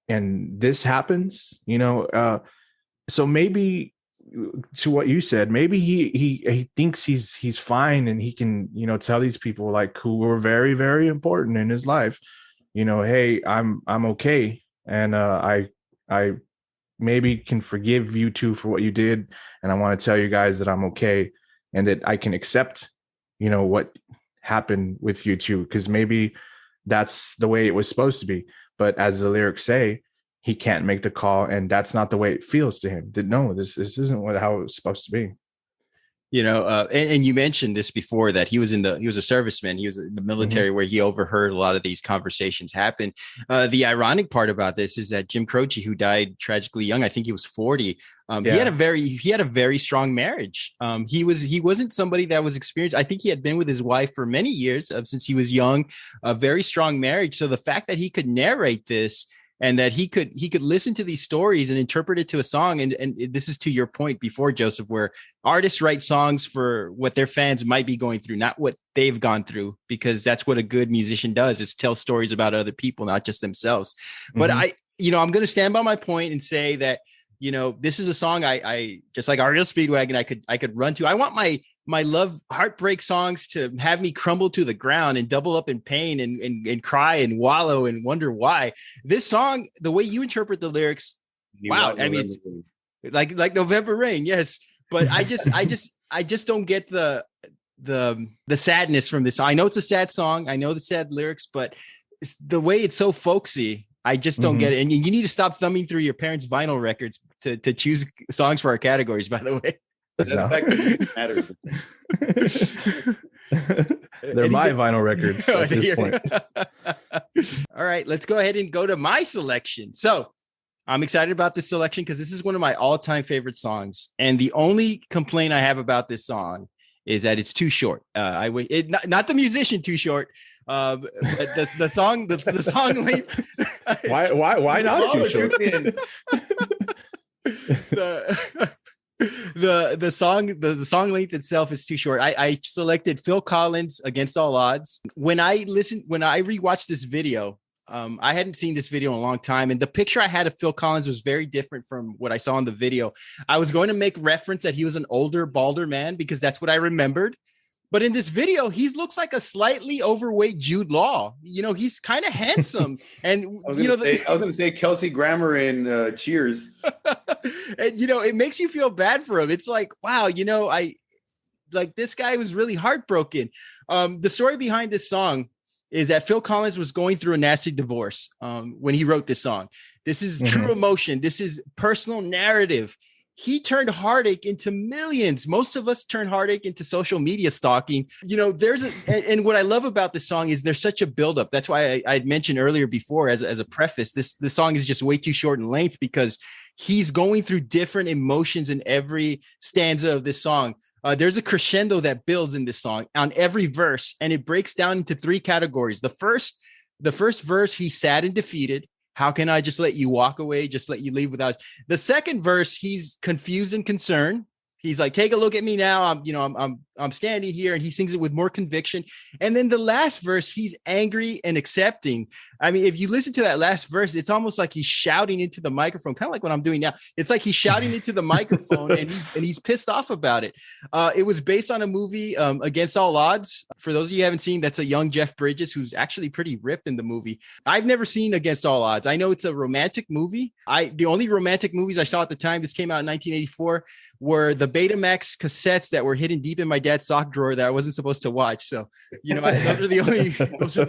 this happens, so maybe, to what you said, maybe he thinks he's fine, and he can, tell these people, like, who were very, very important in his life, hey, I'm okay, and I maybe can forgive you two for what you did, and I want to tell you guys that I'm okay, and that I can accept, what happened with you two, because maybe that's the way it was supposed to be. But as the lyrics say, he can't make the call, and that's not the way it feels to him. That no, this isn't how it was supposed to be. And you mentioned this before, that he was a serviceman. He was in the military, where he overheard a lot of these conversations happen. The ironic part about this is that Jim Croce, who died tragically young, I think he was 40. He had a very strong marriage. He wasn't somebody that was experienced. I think he had been with his wife for many years, since he was young, a very strong marriage. So the fact that he could narrate this, and that he could listen to these stories and interpret it to a song. And this is to your point before, Joseph, where artists write songs for what their fans might be going through, not what they've gone through, because that's what a good musician does, is tell stories about other people, not just themselves. But I'm going to stand by my point and say that, this is a song I just like Ariel Speedwagon, I could run to. I want my love heartbreak songs to have me crumble to the ground and double up in pain and cry and wallow and wonder why. This song, the way you interpret the lyrics, wow. I mean, it's like November Rain. Yes. But I just don't get the sadness from this song. I know it's a sad song. I know the sad lyrics, but it's the way it's so folksy. I just don't get it. And you need to stop thumbing through your parents' vinyl records to choose songs for our categories, by the way. Matters. They're my vinyl records at this point. All right, let's go ahead and go to my selection. So I'm excited about this selection because this is one of my all-time favorite songs. And the only complaint I have about this song is that it's too short. Not the musician too short, but the song length. Why not too short? The song length itself is too short. I selected Phil Collins, Against All Odds. When I rewatched this video, I hadn't seen this video in a long time, and the picture I had of Phil Collins was very different from what I saw in the video. I was going to make reference that he was an older, balder man, because that's what I remembered. But in this video, he looks like a slightly overweight Jude Law. He's kind of handsome. And I was going to say Kelsey Grammer in Cheers. And it makes you feel bad for him. It's like, wow, this guy was really heartbroken. The story behind this song is that Phil Collins was going through a nasty divorce when he wrote this song. This is true emotion. This is personal narrative. He turned heartache into millions. Most of us turn heartache into social media stalking. And what I love about this song is there's such a buildup. That's why I mentioned earlier before as a preface, this song is just way too short in length, because he's going through different emotions in every stanza of this song. There's a crescendo that builds in this song on every verse, and it breaks down into three categories. The first verse, he's sad and defeated. How can I just let you walk away? Just let you leave without. The second verse, he's confused and concerned. He's like, take a look at me now. I'm standing here, and he sings it with more conviction. And then the last verse, he's angry and accepting. I mean, if you listen to that last verse, it's almost like he's shouting into the microphone, kind of like what I'm doing now. It's like he's shouting into the microphone, and he's pissed off about it. It was based on a movie, Against All Odds. For those of you who haven't seen, that's a young Jeff Bridges who's actually pretty ripped in the movie. I've never seen Against All Odds. I know it's a romantic movie. The only romantic movies I saw at the time, this came out in 1984, were The Betamax cassettes that were hidden deep in my dad's sock drawer that I wasn't supposed to watch. So, those are the only. So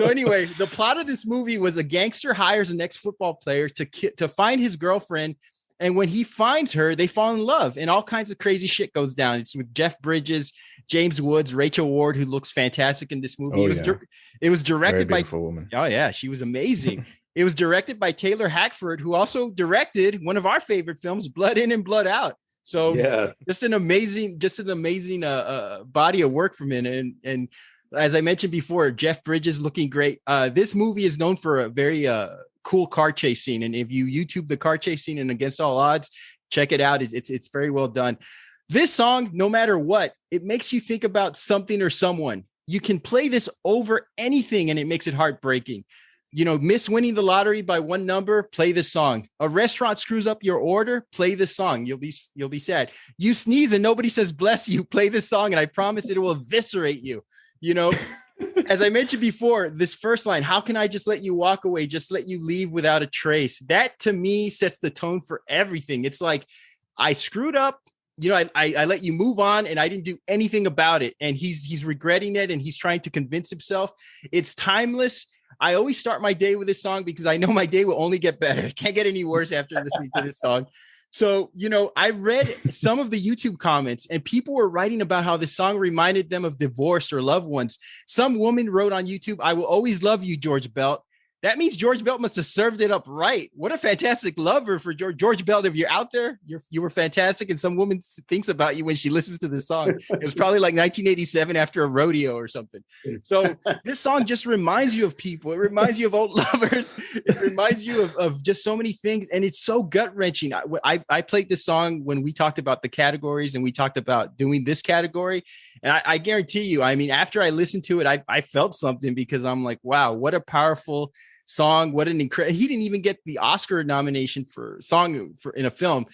anyway, the plot of this movie was a gangster hires an ex-football player to find his girlfriend. And when he finds her, they fall in love and all kinds of crazy shit goes down. It's with Jeff Bridges, James Woods, Rachel Ward, who looks fantastic in this movie. It was directed by woman. Oh yeah, she was amazing. It was directed by Taylor Hackford, who also directed one of our favorite films, Blood In and Blood Out. So just an amazing body of work from him. And as I mentioned before, Jeff Bridges looking great. This movie is known for a very cool car chase scene. And if you YouTube the car chase scene and Against All Odds, check it out. It's very well done. This song, no matter what, it makes you think about something or someone. You can play this over anything and it makes it heartbreaking. Miss winning the lottery by one number, play this song. A restaurant screws up your order, play this song. You'll be sad. You sneeze and nobody says bless you, play this song, and I promise it will eviscerate you. As I mentioned before, this first line, how can I just let you walk away, just let you leave without a trace? That to me sets the tone for everything. It's like, I screwed up. I let you move on and I didn't do anything about it. And he's regretting it and he's trying to convince himself. It's timeless. I always start my day with this song because I know my day will only get better. It can't get any worse after listening to this song. So, I read some of the YouTube comments and people were writing about how this song reminded them of divorce or loved ones. Some woman wrote on YouTube, I will always love you, George Belt. That means George Belt must have served it up right. What a fantastic lover for George Belt. If you're out there, you were fantastic. And some woman thinks about you when she listens to this song. It was probably like 1987 after a rodeo or something. So this song just reminds you of people. It reminds you of old lovers. It reminds you of just so many things. And it's so gut wrenching. I played this song when we talked about the categories and we talked about doing this category. And I guarantee you, I mean, after I listened to it, I felt something because I'm like, wow, what a powerful song. What an incredible, he didn't even get the Oscar nomination for song in a film.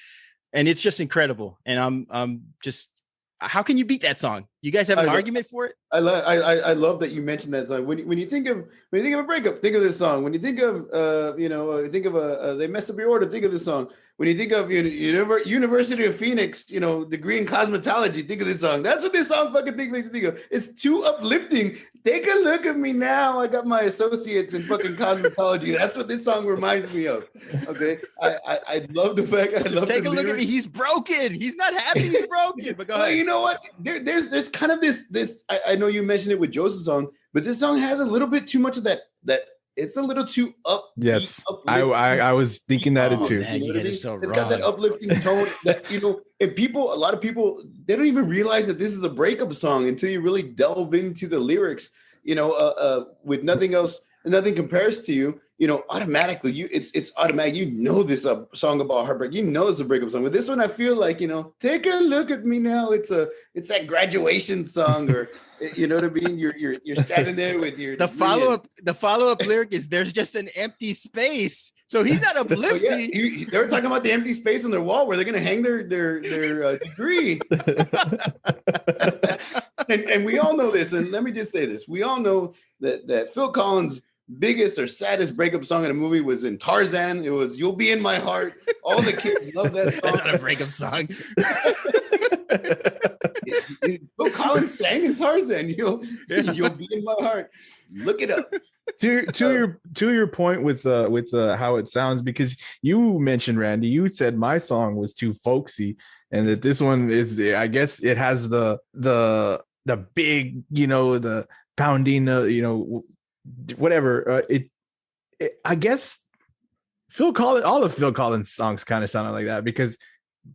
And it's just incredible. And I'm just, how can you beat that song? You guys have an argument for it? I love that you mentioned that song. When you think of a breakup, think of this song. When you think of think of they messed up your order, think of this song. When you think of University of Phoenix, degree in cosmetology, think of this song. That's what this song fucking makes me think of. It's too uplifting. Take a look at me now. I got my associates in fucking cosmetology. That's what this song reminds me of. Okay, I love the fact. Take a look at me. He's broken. He's not happy. He's broken. But go ahead. You know what? There's kind of this. I know you mentioned it with Joseph's song, but this song has a little bit too much of that. It's a little too up. Yes, I was thinking that too. Man, it's got that uplifting tone that and a lot of people, they don't even realize that this is a breakup song until you really delve into the lyrics. With nothing else, nothing compares to you. Automatically, it's automatic. This a song about heartbreak. It's a breakup song. But this one, I feel like take a look at me now. It's that graduation song, or you know what I mean. You're standing there with your the follow up lyric is there's just an empty space. So he's not uplifting. They were talking about the empty space on their wall where they're gonna hang their degree. and we all know this. And let me just say this: we all know that Phil Collins' biggest or saddest breakup song in a movie was in Tarzan. It was "You'll Be in My Heart." All the kids love that song. That's not a breakup song. Phil Collins sang in Tarzan. You'll be in my heart. Look it up. To your point with how it sounds, because you mentioned, Randy, you said my song was too folksy, and that this one is, I guess it has the big, the pounding, whatever. I guess all of Phil Collins songs kind of sounded like that, because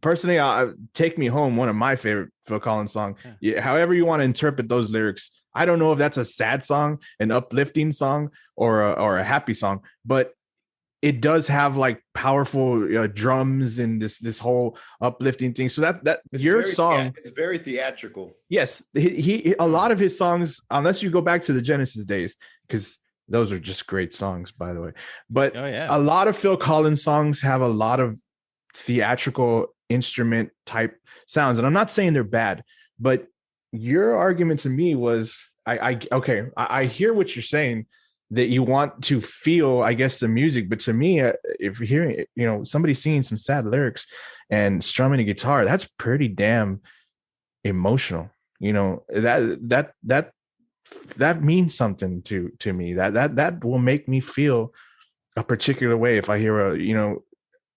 personally, Take Me Home, one of my favorite Phil Collins songs. Yeah, however you want to interpret those lyrics, I don't know if that's a sad song, an uplifting song, or a happy song, but it does have like powerful drums and this whole uplifting thing. So that your song, it's very theatrical. Yes, he a lot of his songs, unless you go back to the Genesis days, because those are just great songs, by the way. But a lot of Phil Collins songs have a lot of theatrical instrument type sounds, and I'm not saying they're bad, but your argument to me was, I hear what you're saying, that you want to feel, I guess, the music. But to me, if you're hearing, somebody singing some sad lyrics and strumming a guitar, that's pretty damn emotional. That means something to me. That will make me feel a particular way if I hear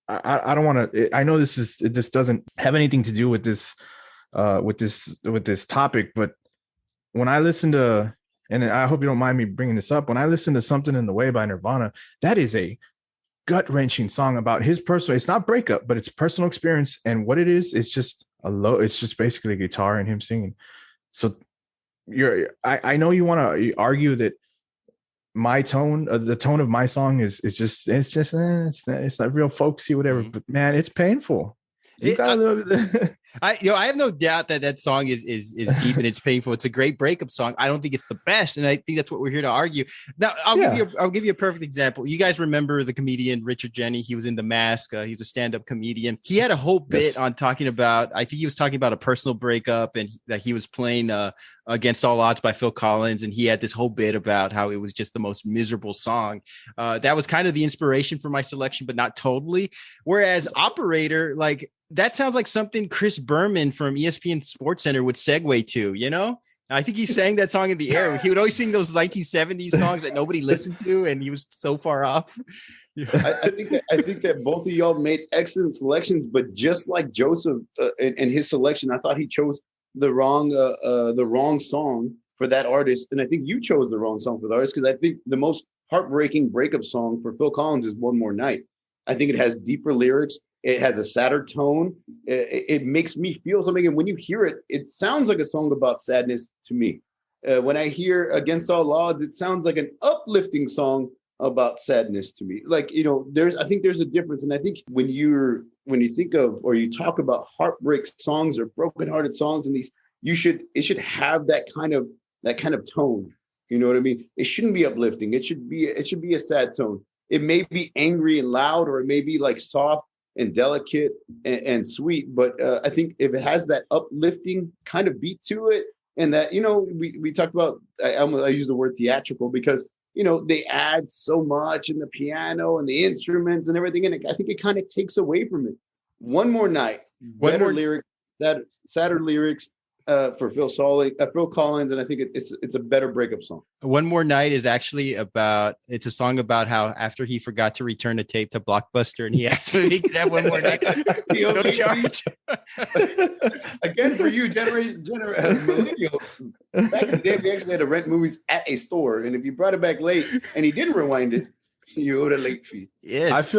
I don't want to. I know this doesn't have anything to do with this topic, but when I listen to, and I hope you don't mind me bringing this up, when I listen to Something in the Way by Nirvana, that is a gut-wrenching song about his personal, it's not breakup, but it's personal experience. And what it is, it's just basically a guitar and him singing. So I know you want to argue that my tone, the tone of my song is it's not real folksy, whatever, but man, it's painful. You got a little bit. I have no doubt that song is deep and it's painful. It's a great breakup song. I don't think it's the best, and I think that's what we're here to argue. Now, I'll give you a perfect example. You guys remember the comedian Richard Jeni? He was in The Mask. He's a stand-up comedian. He had a whole bit on talking about. I think he was talking about a personal breakup and that he was playing Against All Odds by Phil Collins, and he had this whole bit about how it was just the most miserable song. That was kind of the inspiration for my selection, but not totally. Whereas Operator, like, that sounds like something Chris Berman from ESPN SportsCenter would segue to, I think he sang that song in the air. He would always sing those 1970s songs that nobody listened to, and he was so far off. I think that both of y'all made excellent selections, but just like Joseph and his selection, I thought he chose the wrong song for that artist, and I think you chose the wrong song for the artist, because I think the most heartbreaking breakup song for Phil Collins is One More Night. I think it has deeper lyrics. It has a sadder tone. It makes me feel something. And when you hear it, it sounds like a song about sadness to me. When I hear Against All Odds, it sounds like an uplifting song about sadness to me. Like, I think there's a difference. And I think when you think of, or you talk about heartbreak songs or brokenhearted songs, and it should have that kind of tone. You know what I mean? It shouldn't be uplifting. It should be a sad tone. It may be angry and loud, or it may be like soft and delicate and sweet. But I think if it has that uplifting kind of beat to it, and that, we talked about, I use the word theatrical because, they add so much in the piano and the instruments and everything. And I think it kind of takes away from it. One More Night, sadder lyrics, for Phil Collins, and I think it's a better breakup song. One More Night is actually it's a song about how after he forgot to return a tape to Blockbuster and he asked if he could have one more night. No charge. Again, for you, millennials, back in the day, we actually had to rent movies at a store, and if you brought it back late and he didn't rewind it, you owed a late fee. Yes,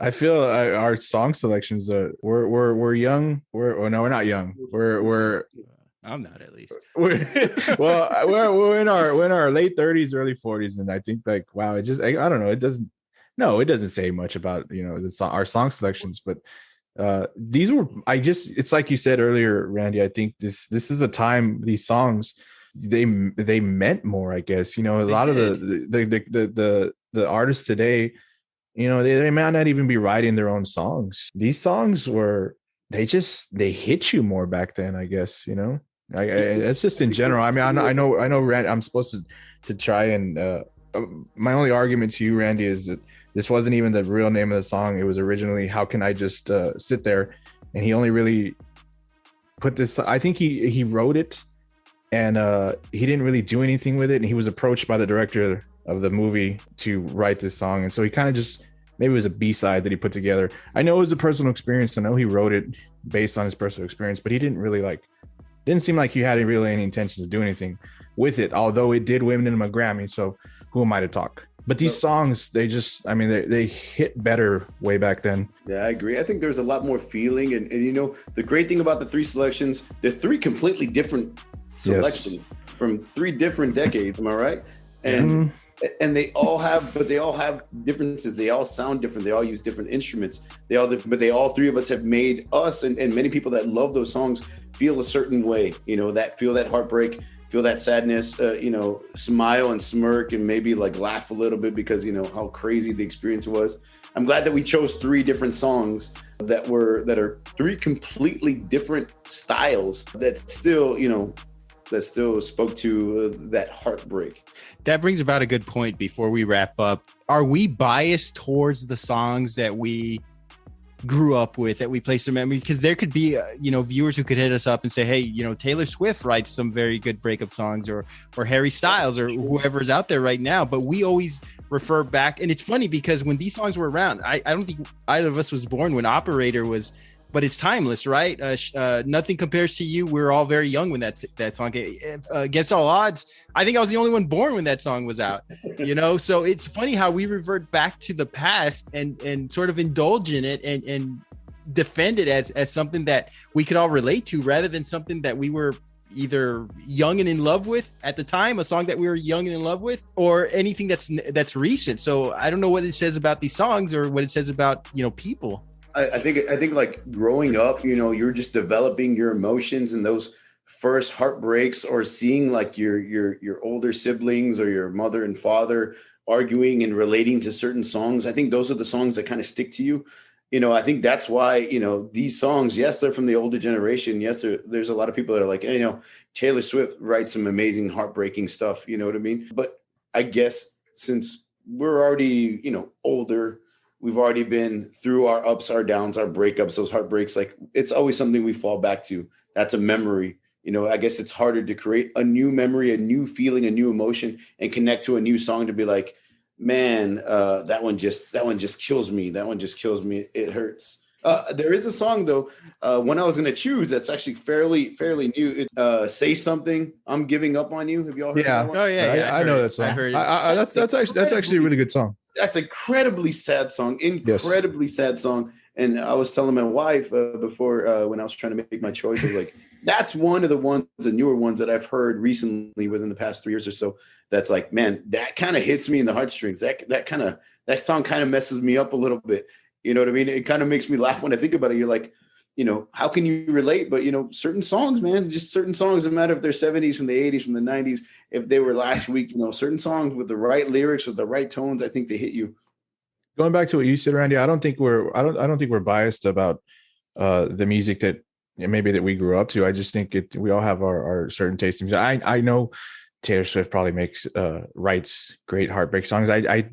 I feel our song selections. We're young. We're not young. We're I'm not, at least. We're in our late 30s, early 40s, and I think, like, wow, I don't know. It doesn't say much about our song selections, but these were, it's like you said earlier, Randy. I think this is a time, these songs, they meant more, I guess. A lot of the artists today, they might not even be writing their own songs. These songs they hit you more back then, I guess. It's just in general. I mean, I know, Randy, I'm supposed to try and my only argument to you, Randy, is that this wasn't even the real name of the song. It was originally How Can I Just Sit There, and he only really put this. I think he wrote it, and he didn't really do anything with it. And he was approached by the director of the movie to write this song, and so he kind of just, maybe it was a B-side that he put together. I know it was a personal experience. I know he wrote it based on his personal experience, but he didn't really didn't seem like he had really any intention to do anything with it, although it did win him a Grammy. So who am I to talk? But these songs, they hit better way back then. Yeah, I agree. I think there's a lot more feeling. And the great thing about the three selections, they're three completely different selections from three different decades. Am I right? And and they all have differences. They all sound different. They all use different instruments. But all three of us have made us and many people that love those songs feel a certain way, that feel that heartbreak, feel that sadness, smile and smirk and maybe like laugh a little bit because, how crazy the experience was. I'm glad that we chose three different songs that are three completely different styles that still, spoke to that heartbreak. That brings about a good point before we wrap up. Are we biased towards the songs that we grew up with, that we placed in memory? Because there could be viewers who could hit us up and say, hey, Taylor Swift writes some very good breakup songs, or Harry Styles, or whoever's out there right now. But we always refer back, and it's funny because when these songs were around, I don't think either of us was born when Operator was, but it's timeless, right? Nothing Compares to You. We're all very young when that song came. Against All Odds, I think I was the only one born when that song was out. So it's funny how we revert back to the past and sort of indulge in it and defend it as something that we could all relate to, rather than something that we were either young and in love with at the time, a song that we were young and in love with, or anything that's recent. So I don't know what it says about these songs or what it says about people. I think like growing up, you're just developing your emotions, and those first heartbreaks, or seeing like your older siblings or your mother and father arguing and relating to certain songs. I think those are the songs that kind of stick to you. I think that's why, these songs, yes, they're from the older generation. Yes, there's a lot of people that are like, Taylor Swift writes some amazing heartbreaking stuff. You know what I mean? But I guess since we're already, older, we've already been through our ups, our downs, our breakups, those heartbreaks. Like, it's always something we fall back to. That's a memory. I guess it's harder to create a new memory, a new feeling, a new emotion, and connect to a new song to be like, man, that one just kills me. That one just kills me. It hurts. There is a song though, one I was going to choose that's actually fairly new. It's Say Something, I'm Giving Up on You. Have you all heard that one? Oh yeah, I know that song. I heard it. That's actually a really good song. That's an incredibly sad song. Sad song. And I was telling my wife before when I was trying to make my choice, I was like, that's one of the newer ones that I've heard recently within the past 3 years or so. That's like, man, that kind of hits me in the heartstrings. That song kind of messes me up a little bit. You know what I mean? It kind of makes me laugh when I think about it. You're like, how can you relate? But, certain songs, man, just certain songs, no matter if they're 70s, from the 80s, from the 90s, if they were last week, certain songs with the right lyrics, with the right tones, I think they hit you. Going back to what you said, Randy, I don't think we're biased about the music that maybe that we grew up to. I just think we all have our certain tastes. I know Taylor Swift probably writes great heartbreak songs. I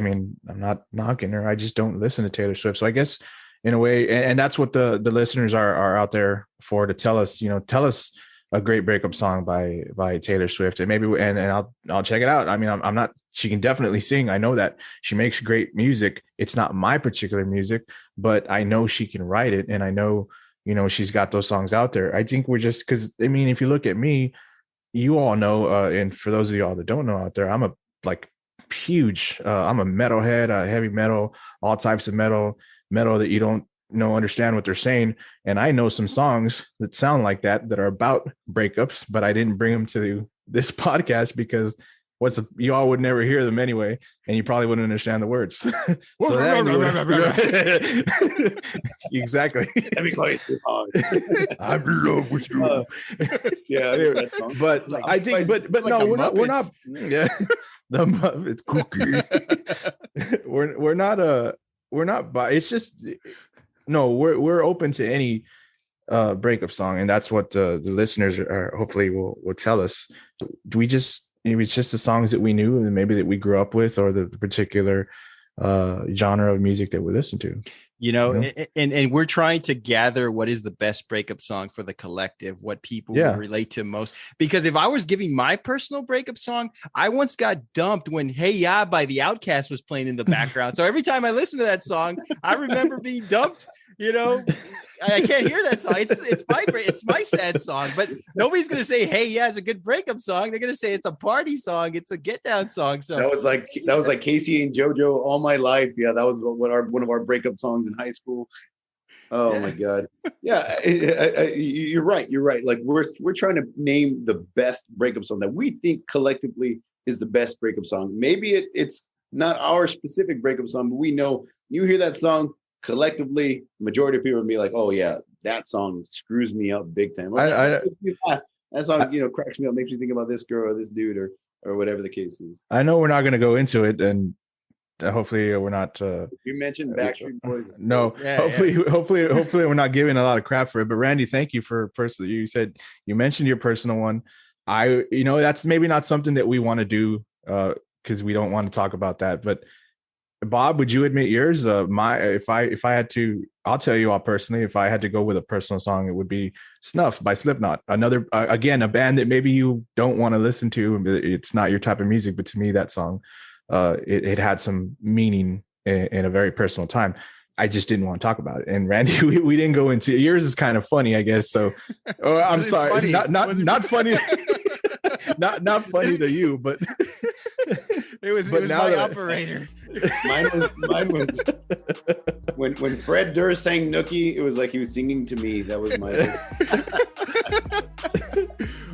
mean, I'm not knocking her. I just don't listen to Taylor Swift. So I guess in a way, and that's what the listeners are out there for, to tell us a great breakup song by Taylor Swift, and maybe and I'll check it out. I mean, I'm not. She can definitely sing. I know that she makes great music. It's not my particular music, but I know she can write it, and I know she's got those songs out there. I think we're just, because I mean, if you look at me, you all know, and for those of y'all that don't know out there, I'm a huge. I'm a metalhead, heavy metal, all types of metal that you don't understand what they're saying. And I know some songs that sound like that are about breakups, but I didn't bring them to this podcast because you all would never hear them anyway, and you probably wouldn't understand the words. Exactly. Let me call you too hard. I'm in love with you. Yeah, anyway, but I think, but no, we're not. Yeah, it's cookie. we're not. But it's just. No, we're open to any breakup song, and that's what the listeners are hopefully will tell us. Do we just maybe it's just the songs that we knew and maybe that we grew up with, or the particular genre of music that we listen to? And we're trying to gather what is the best breakup song for the collective, what people will relate to most. Because if I was giving my personal breakup song, I once got dumped when Hey Ya by the Outkast was playing in the background. So every time I listen to that song, I remember being dumped. I can't hear that song. It's my sad song, but nobody's going to say, Hey Ya is a good breakup song. They're going to say it's a party song. It's a get down song. So that was like Casey and JoJo All My Life. Yeah. That was one of our breakup songs in high school. Oh my God. Yeah. You're right. Like we're trying to name the best breakup song that we think collectively is the best breakup song. Maybe it's not our specific breakup song, but we know you hear that song, collectively, majority of people will be like, "Oh yeah, that song screws me up big time." That song, cracks me up, makes me think about this girl or this dude or whatever the case is. I know we're not going to go into it, and hopefully we're not. You mentioned Backstreet Boys. No, hopefully we're not giving a lot of crap for it. But Randy, thank you for personally. You said you mentioned your personal one. that's maybe not something that we want to do because we don't want to talk about that. But Bob, would you admit yours? If I had to, I'll tell you all personally, if I had to go with a personal song, it would be Snuff by Slipknot. Another, again, a band that maybe you don't want to listen to. It's not your type of music, but to me, that song, it had some meaning in a very personal time. I just didn't want to talk about it. And Randy, we didn't go into yours. Is kind of funny, I guess. So I'm sorry, funny? not funny. not funny to you, but it was my operator. Mine was when Fred Durst sang Nookie, it was like he was singing to me. That was my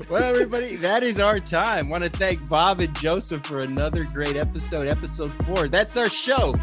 Well, everybody, that is our time. Want to thank Bob and Joseph for another great episode 4. That's our show.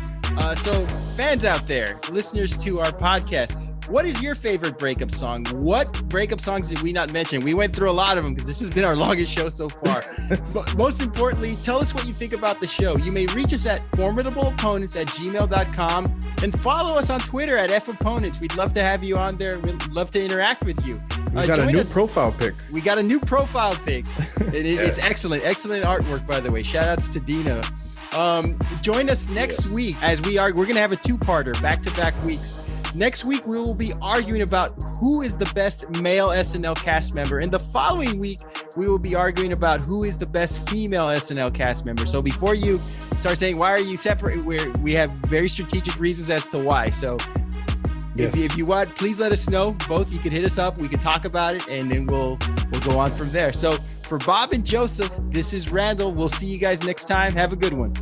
So fans out there, listeners to our podcast, what is your favorite breakup song? What breakup songs did we not mention? We went through a lot of them because this has been our longest show so far. But most importantly, tell us what you think about the show. You may reach us at formidableopponents@gmail.com and follow us on Twitter at @fopponents. We'd love to have you on there. We'd love to interact with you. We got a new profile pic. We got a new profile pic. It's excellent artwork, by the way. Shout outs to Dina. Join us next week as we're going to have a 2-parter back-to-back weeks. Next week, we will be arguing about who is the best male SNL cast member. And the following week, we will be arguing about who is the best female SNL cast member. So before you start saying, why are you separate? We have very strategic reasons as to why. So yes. If you want, please let us know. Both, you can hit us up. We can talk about it, and then we'll go on from there. So for Bob and Joseph, this is Randall. We'll see you guys next time. Have a good one.